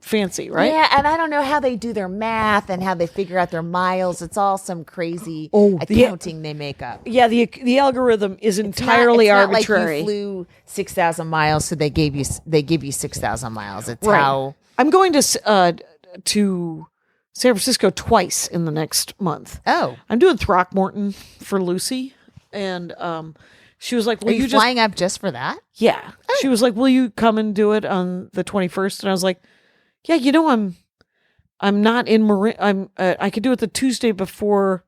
fancy, right? Yeah, and I don't know how they do their math and how they figure out their miles. It's all some crazy accounting they make up. Yeah, the algorithm is It's entirely not arbitrary. Like you flew 6,000 miles, so they give you 6,000 miles. It's Right. how I'm going to San Francisco twice in the next month. Oh, I'm doing Throckmorton for Lucy, and she was like, are "Will you you just flying up just for that? Yeah?" She was like, "Will you come and do it on the 21st?" And I was like, "Yeah, you know, I'm not in Marin. I could do it the Tuesday before."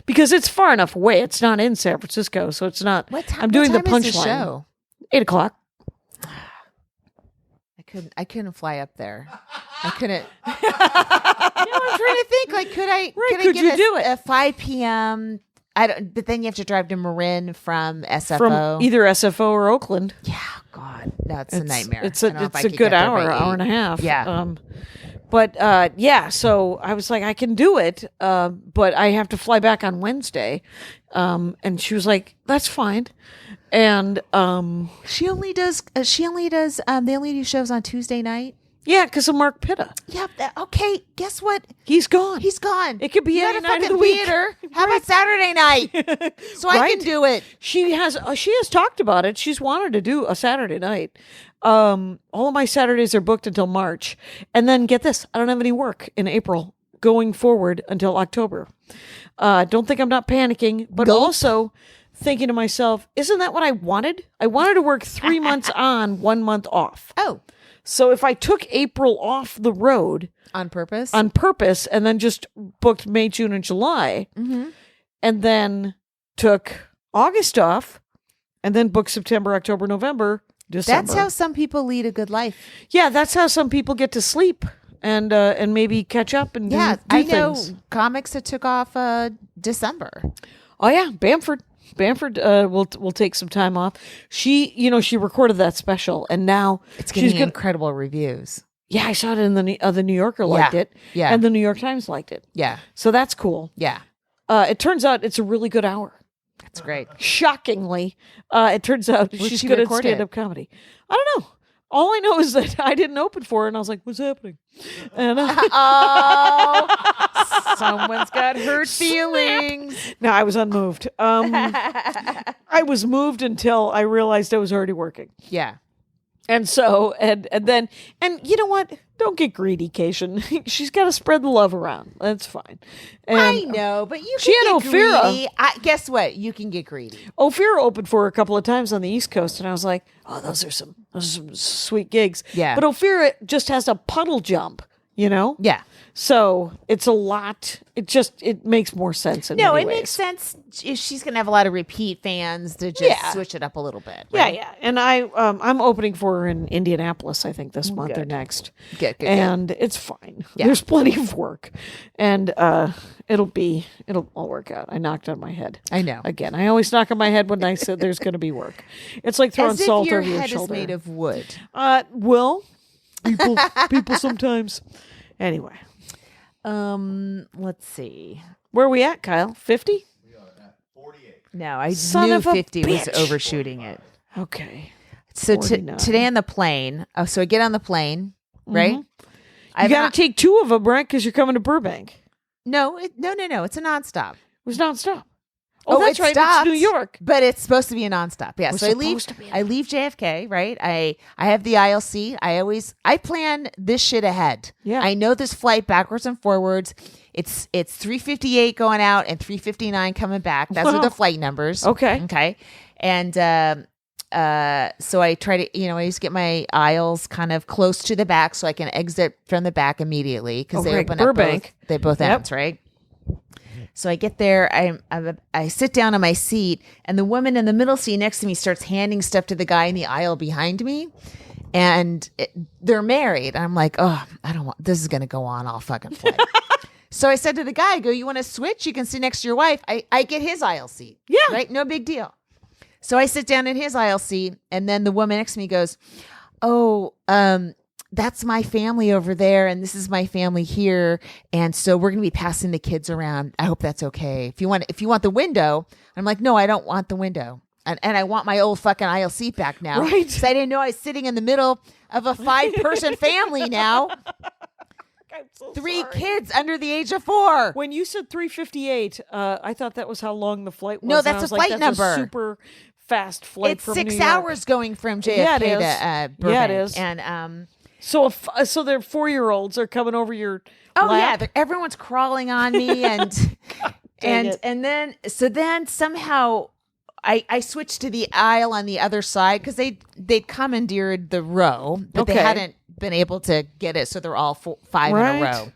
Because it's far enough away. It's not in San Francisco, so it's not. What time? I'm doing what the time is the punchline. show? 8:00. I couldn't fly up there. I couldn't. I'm trying to think. Like, could I? Right, Could I could get you do it? a 5 p.m.? I don't. But then you have to drive to Marin from SFO. From either SFO or Oakland. Yeah, God, no, it's a nightmare. It's I don't know if I a could good get there hour, by hour and a 8. half. Yeah. But yeah, so I was like, I can do it, but I have to fly back on Wednesday. And she was like, that's fine. And She only does. They only do shows on Tuesday night. Yeah, because of Mark Pitta. Yeah. Okay. Guess what? He's gone. He's gone. It could be You any got a night of fucking the week. theater. How about Saturday night? So I Right? can do it. She has talked about it. She's wanted to do a Saturday night. All of my Saturdays are booked until March. And then get this, I don't have any work in April going forward until October. Don't think I'm not panicking, but also thinking to myself, isn't that what I wanted? I wanted to work 3 months on, 1 month off. Oh, So if I took April off the road on purpose. on purpose and then just booked May, June, and July, and then took August off, and then booked September, October, November, December. That's how some people lead a good life. Yeah, that's how some people get to sleep and maybe catch up and Yeah, do I know things. comics that took off December. Oh yeah, Bamford will take some time off. She recorded that special, and now It's she's getting gonna. incredible reviews. Yeah, I saw it in the New Yorker liked Yeah, it. yeah. And the New York Times liked it. Yeah, So that's cool. yeah, It turns out it's a really good hour. that's great. Shockingly, it turns out Where'd she's she good at record it? stand-up comedy. I don't know. All I know is that I didn't open for her, and I was like, "What's happening?" And Oh, someone's got hurt feelings. no, I was unmoved. I was moved until I realized I was already working. Yeah. And so, and then, and you know what? Don't get greedy, Cation. She's got to spread the love around. That's fine. And I know, but you she can had get Ophira. greedy. Guess what? You can get greedy. Ophira opened for her a couple of times on the East Coast, and I was like, oh, those are some sweet gigs. Yeah. But Ophira just has a puddle jump, you know? Yeah. So it's a lot. It makes more sense in No, many it ways. makes sense if she's going to have a lot of repeat fans to just Yeah. switch it up a little bit. Yeah, right? yeah. And I'm opening for her in Indianapolis, I think, this month or next. Good. And it's fine. Yeah. There's plenty of work. And it'll all work out. I knocked on my head. I know. Again, I always knock on my head when I said there's going to be work. It's like throwing As if salt your over your head shoulder. is made of wood. Well, people sometimes. Anyway, Let's see. where are we at, Kyle? 50? We are at 48. No, I Son knew of a 50 was bitch. overshooting it. Okay. So 49. today on the plane, so I get on the plane, right? You got to take two of them, right? Because you're coming to Burbank. No, no. It's a nonstop. It was nonstop. Oh, that's it right. stopped, It's New York. but it's supposed to be a nonstop. Yeah, Was so I leave. supposed to be a I leave JFK. Right. I have the aisle seat. I plan this shit ahead. Yeah. I know this flight backwards and forwards. It's 3:58 going out and 3:59 coming back. Those are Wow. the flight numbers. Okay. Okay. And so I try to, I used to get my aisles kind of close to the back so I can exit from the back immediately because Oh, they right, open Burbank. up both Yep. ends, right? So I get there, I sit down on my seat, and the woman in the middle seat next to me starts handing stuff to the guy in the aisle behind me, and they're married. And I'm like, oh, I don't want, this is going to go on all fucking flight. So I said to the guy, I go, you want to switch? You can sit next to your wife. I get his aisle seat. Yeah. Right? No big deal. So I sit down in his aisle seat, and then the woman next to me goes, oh, that's my family over there, and this is my family here, and so we're gonna be passing the kids around. I hope that's okay. If you want the window, I'm like, no, I don't want the window, and I want my old fucking aisle seat back now. Right. So I didn't know I was sitting in the middle of a 5-person family now. I'm so 3 sorry. kids under the age of 4. When you said 3:58, I thought that was how long the flight was. No, and I that's was a like, flight that's number. A super fast flight It's from 6 New York. hours going from JFK Yeah, it is. to Burbank. Yeah, it is. And So their 4-year-olds are coming over your oh lap. yeah, everyone's crawling on me, and Dang it. and then somehow I switched to the aisle on the other side because they commandeered the row, but they Okay. hadn't been able to get it, so they're all 5 in a Right. row.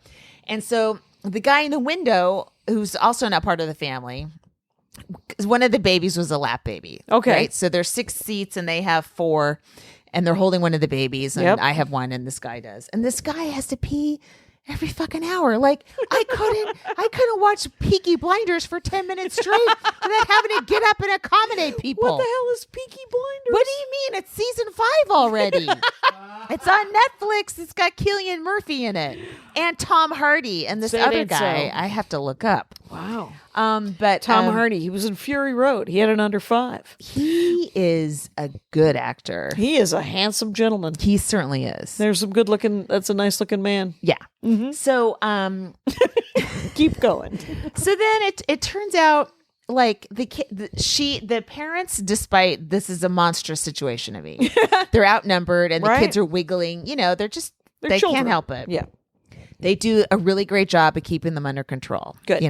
And so the guy in the window, who's also not part of the family, 'cause one of the babies was a lap baby. Okay. Right? So there's 6 seats and they have 4, and they're holding one of the babies, and Yep. I have one, and this guy does. And this guy has to pee every fucking hour. Like I couldn't watch Peaky Blinders for 10 minutes straight without having to get up and accommodate people. What the hell is Peaky Blinders? What do you mean? It's season 5 already. It's on Netflix. It's got Cillian Murphy in it and Tom Hardy and this Say it other ain't guy. so. I have to look up. Wow. But Tom Hardy, he was in Fury Road. He had an under 5. he is a good actor. He is a handsome gentleman. He certainly is. There's some good looking. That's a nice looking man. Yeah. So Keep going. so then it turns out like the parents, despite this is a monstrous situation. I mean, they're outnumbered and the Right. kids are wiggling. They're they children. can't help it. Yeah. They do a really great job of keeping them under control. Good.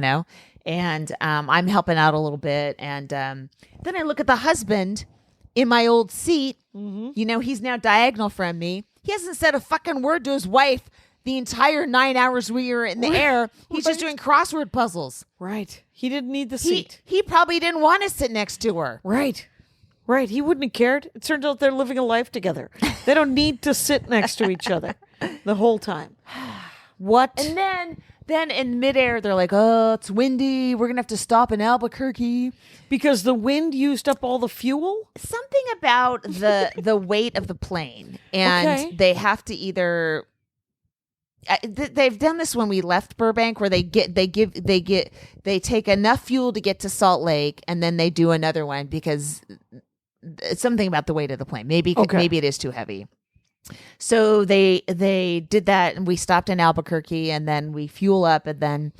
And I'm helping out a little bit. And then I look at the husband in my old seat. He's now diagonal from me. He hasn't said a fucking word to his wife the entire 9 hours we were in the air. He's just doing crossword puzzles. Right. He didn't need the seat. He probably didn't want to sit next to her. Right. Right. He wouldn't have cared. It turns out they're living a life together. They don't need to sit next to each other the whole time. What? And then in midair, they're like, oh, it's windy. We're going to have to stop in Albuquerque. Because the wind used up all the fuel? Something about the weight of the plane. And Okay. they have to either... they've done this when we left Burbank, where they take enough fuel to get to Salt Lake, and then they do another one because it's something about the weight of the plane. Maybe it is too heavy. So they did that, and we stopped in Albuquerque, and then we fuel up, and then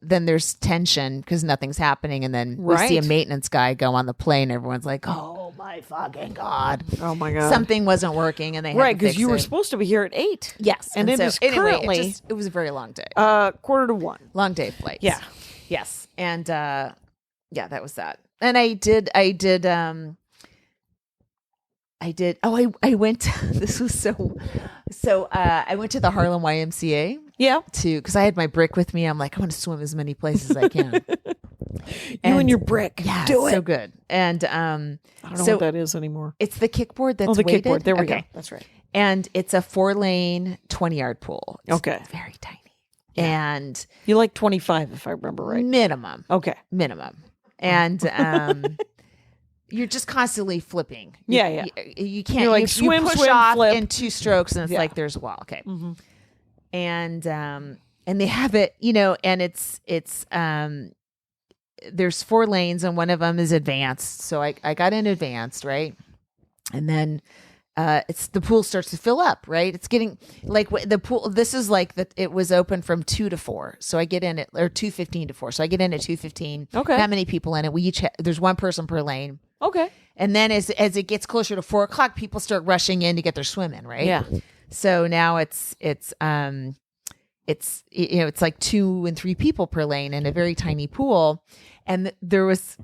then there's tension because nothing's happening, and then we see a maintenance guy go on the plane. Everyone's like, "Oh my fucking god! Oh my god! Something wasn't working," and they had right to because fix you were it. supposed to be here at 8. Yes, and it so, is anyway, currently it was a very long day. 1:45. Long day flights. Yeah. Yes. And that was that. And I went this was so I went to the Harlem YMCA. Yeah. Because I had my brick with me. I'm like, I want to swim as many places as I can. You and your brick. Yeah, Do it. so good. And I don't know what that is anymore. It's the kickboard that's the weighted. kickboard. There we Okay. go. That's right. And it's a 4-lane 20-yard pool. It's Okay. very tiny. And You like 25, if I remember right. minimum. Okay. Minimum. And you're just constantly flipping. Yeah. You can't. You're like, you swim, push swim, off flip. in 2 strokes, and it's Yeah. like there's a wall. Okay. And they have it, and it's there's 4 lanes, and one of them is advanced. So I got in advanced, right, and then. The pool starts to fill up, right? It's getting like the pool. This is like it was open from 2 to 4, so I get in at 2:15 to 4. So I get in at 2:15. Okay. That many people in it. We each there's one person per lane. Okay. And then as it gets closer to 4 o'clock, people start rushing in to get their swim in, right? Yeah. So now it's like 2 and 3 people per lane in a very tiny pool, and there was.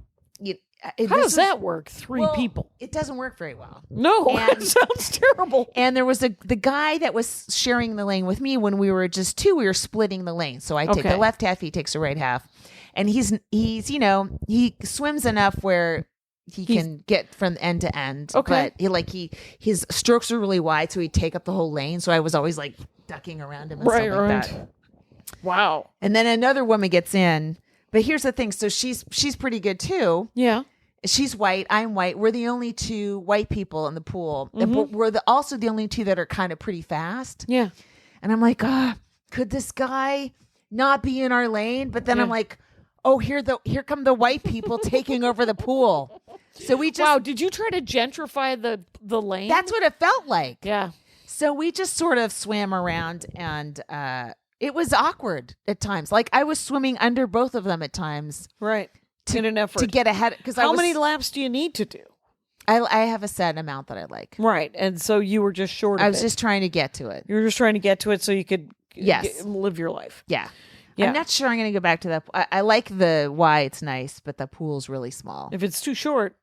How does that work? 3 people. It doesn't work very well. No, And- that sounds terrible. And there was the guy that was sharing the lane with me when we were just 2. We were splitting the lane, so I take Okay. the left half, he takes the right half, and he swims enough where he can get from end to end. Okay. But his strokes are really wide, so he'd take up the whole lane. So I was always like ducking around him and stuff like that. Wow. And then another woman gets in, but here's the thing: so she's pretty good too. Yeah. She's white. I'm white. We're the only 2 white people in the pool. But we're also the only 2 that are kind of pretty fast. Yeah. And I'm like, could this guy not be in our lane? But then I'm like, oh, here come the white people taking over the pool. So we just Wow. Did you try to gentrify the lane? that's what it felt like. Yeah. So we just sort of swam around, and it was awkward at times. Like I was swimming under both of them at times. Right. In an effort To get ahead, because How many laps do you need to do? I have a set amount that I like. Right. And so you were just short of I was it. just trying to get to it. You were just trying to get to it so you could live your life. Yeah. Yeah. I'm not sure I'm going to go back to that. I like the why it's nice, but the pool's really small. If it's too short,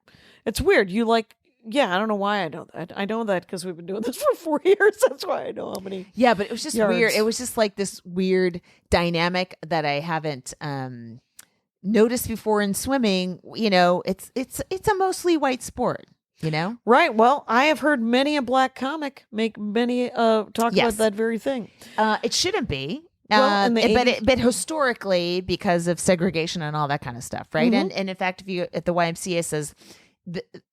it's weird. I don't know why I know that. I know that because we've been doing this for 4 years. That's why I know how many. Yeah, but it was just yards. weird. It was just like this weird dynamic that I haven't noticed before in swimming. It's a mostly white sport. Right. Well, I have heard many a black comic make many talk Yes. about that very thing. It shouldn't be. Well, in the 80s but historically, because of segregation and all that kind of stuff, right? Mm-hmm. And in fact, if you at the YMCA says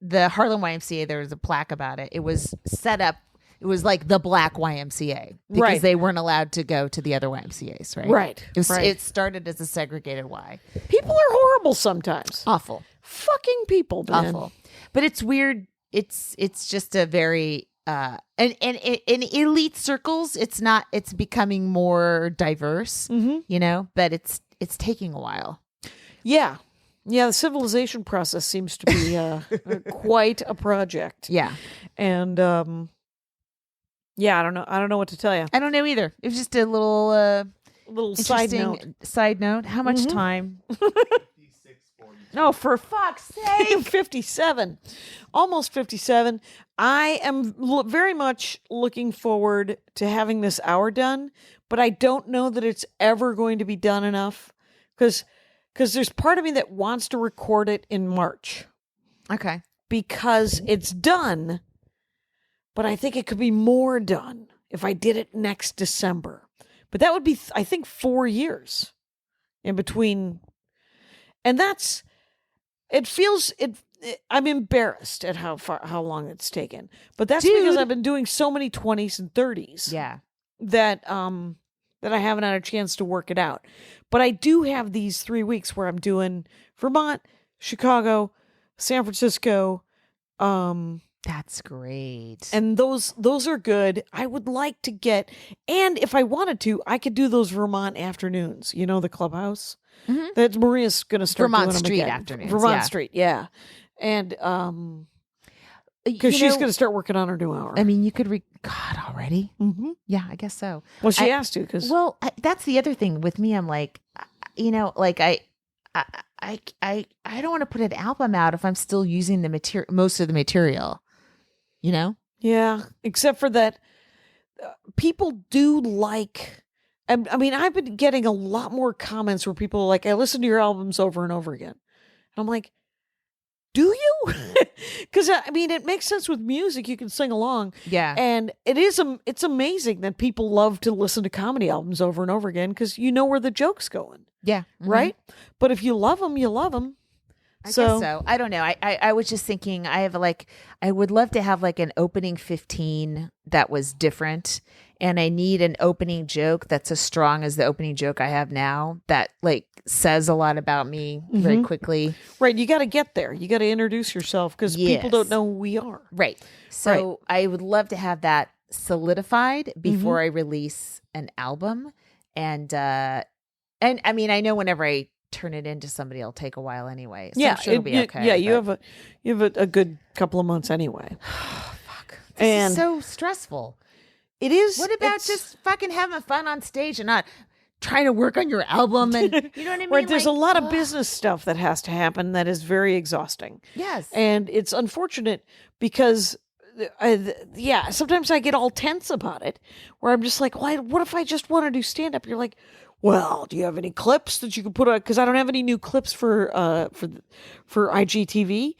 the Harlem YMCA, there was a plaque about it. It was set up it was like the black YMCA because Right. they weren't allowed to go to the other YMCAs, right? Right, right. It started as a segregated Y. People are horrible sometimes. Awful. Fucking people, man. Awful. But it's weird. It's just a very and in elite circles, it's becoming more diverse, you know, but it's taking a while. Yeah. Yeah, the civilization process seems to be quite a project. Yeah. And yeah, I don't know what to tell you. I don't know either. It was just a little Side interesting note. Side note. How much time? 56:40. Oh, for fuck's sake. 57. Almost 57. I am very much looking forward to having this hour done, but I don't know that it's ever going to be done enough because there's part of me that wants to record it in March Okay. because it's done, but I think it could be more done if I did it next December. But that would be, I think, 4 years in between. And that's, I'm embarrassed at how long it's taken. But that's because I've been doing so many 20s and 30s. Yeah. That I haven't had a chance to work it out. But I do have these 3 weeks where I'm doing Vermont, Chicago, San Francisco, That's great. and those are good. I would like to get, and if I wanted to, I could do those Vermont afternoons. You know, the clubhouse that Maria's going to start Vermont doing them Street again. afternoons, Vermont yeah. Street, yeah, and because she's going to start working on her new hour. I mean, you could God already. Mhm. Yeah, I guess so. Well, she I- has to because that's the other thing with me. I'm like, you know, like I don't want to put an album out if I'm still using the material, most of the material. You know? yeah, except for that, people do like. I mean, I've been getting a lot more comments where people are like, "I listen to your albums over and over again," and I'm like, "Do you?" Because I mean, it makes sense with music; you can sing along. Yeah. And it's amazing that people love to listen to comedy albums over and over again because you know where the joke's going, Yeah. right? But if you love them, you love them. I guess so. I don't know. I was just thinking I would love to have like an opening 15 that was different. And I need an opening joke that's as strong as the opening joke I have now that like says a lot about me very quickly. Right. You got to get there. You got to introduce yourself because people don't know who we are. Right. So I would love to have that solidified before I release an album. And I mean, I know whenever I turn it into somebody, it'll take a while anyway. So I'm sure it'll be okay. Yeah, you have a good couple of months anyway. Fuck. This And is so stressful. it is. What about just fucking having fun on stage and not trying to work on your album? And you know what I mean? Right, there's Like, a lot of business stuff that has to happen that is very exhausting. Yes. And it's unfortunate because, sometimes I get all tense about it where I'm just like, well, what if I just want to do stand up? You're like, well, do you have any clips that you can put on? Because I don't have any new clips for IGTV.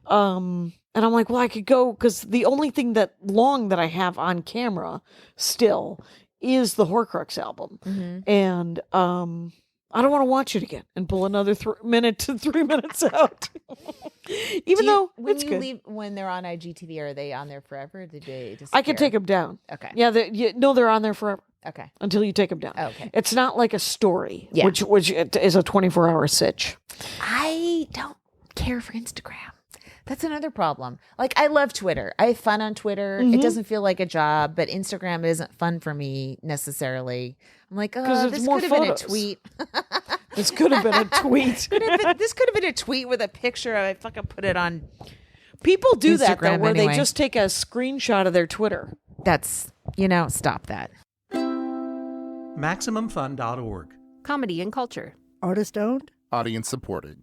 And I'm like, well, I could go because the only thing that I have on camera still is the Horcrux album. And I don't want to watch it again and pull another minute to 3 minutes out. Even though it's good. When they're on IGTV, are they on there forever? Or did they disappear? I can take them down. Okay. Yeah, they're on there forever. Okay. Until you take them down. Okay. It's not like a story, Yeah. which is a 24-hour sitch. I don't care for Instagram. That's another problem. Like, I love Twitter. I have fun on Twitter. It doesn't feel like a job, but Instagram isn't fun for me necessarily. I'm like, oh, it's this more could have been a photos. tweet. This could have been a tweet. This could have been a tweet with a picture. I fucking put it on. People do that, though, Instagram where anyway. they just take a screenshot of their Twitter. That's, stop that. MaximumFun.org. Comedy and culture. Artist owned. Audience supported.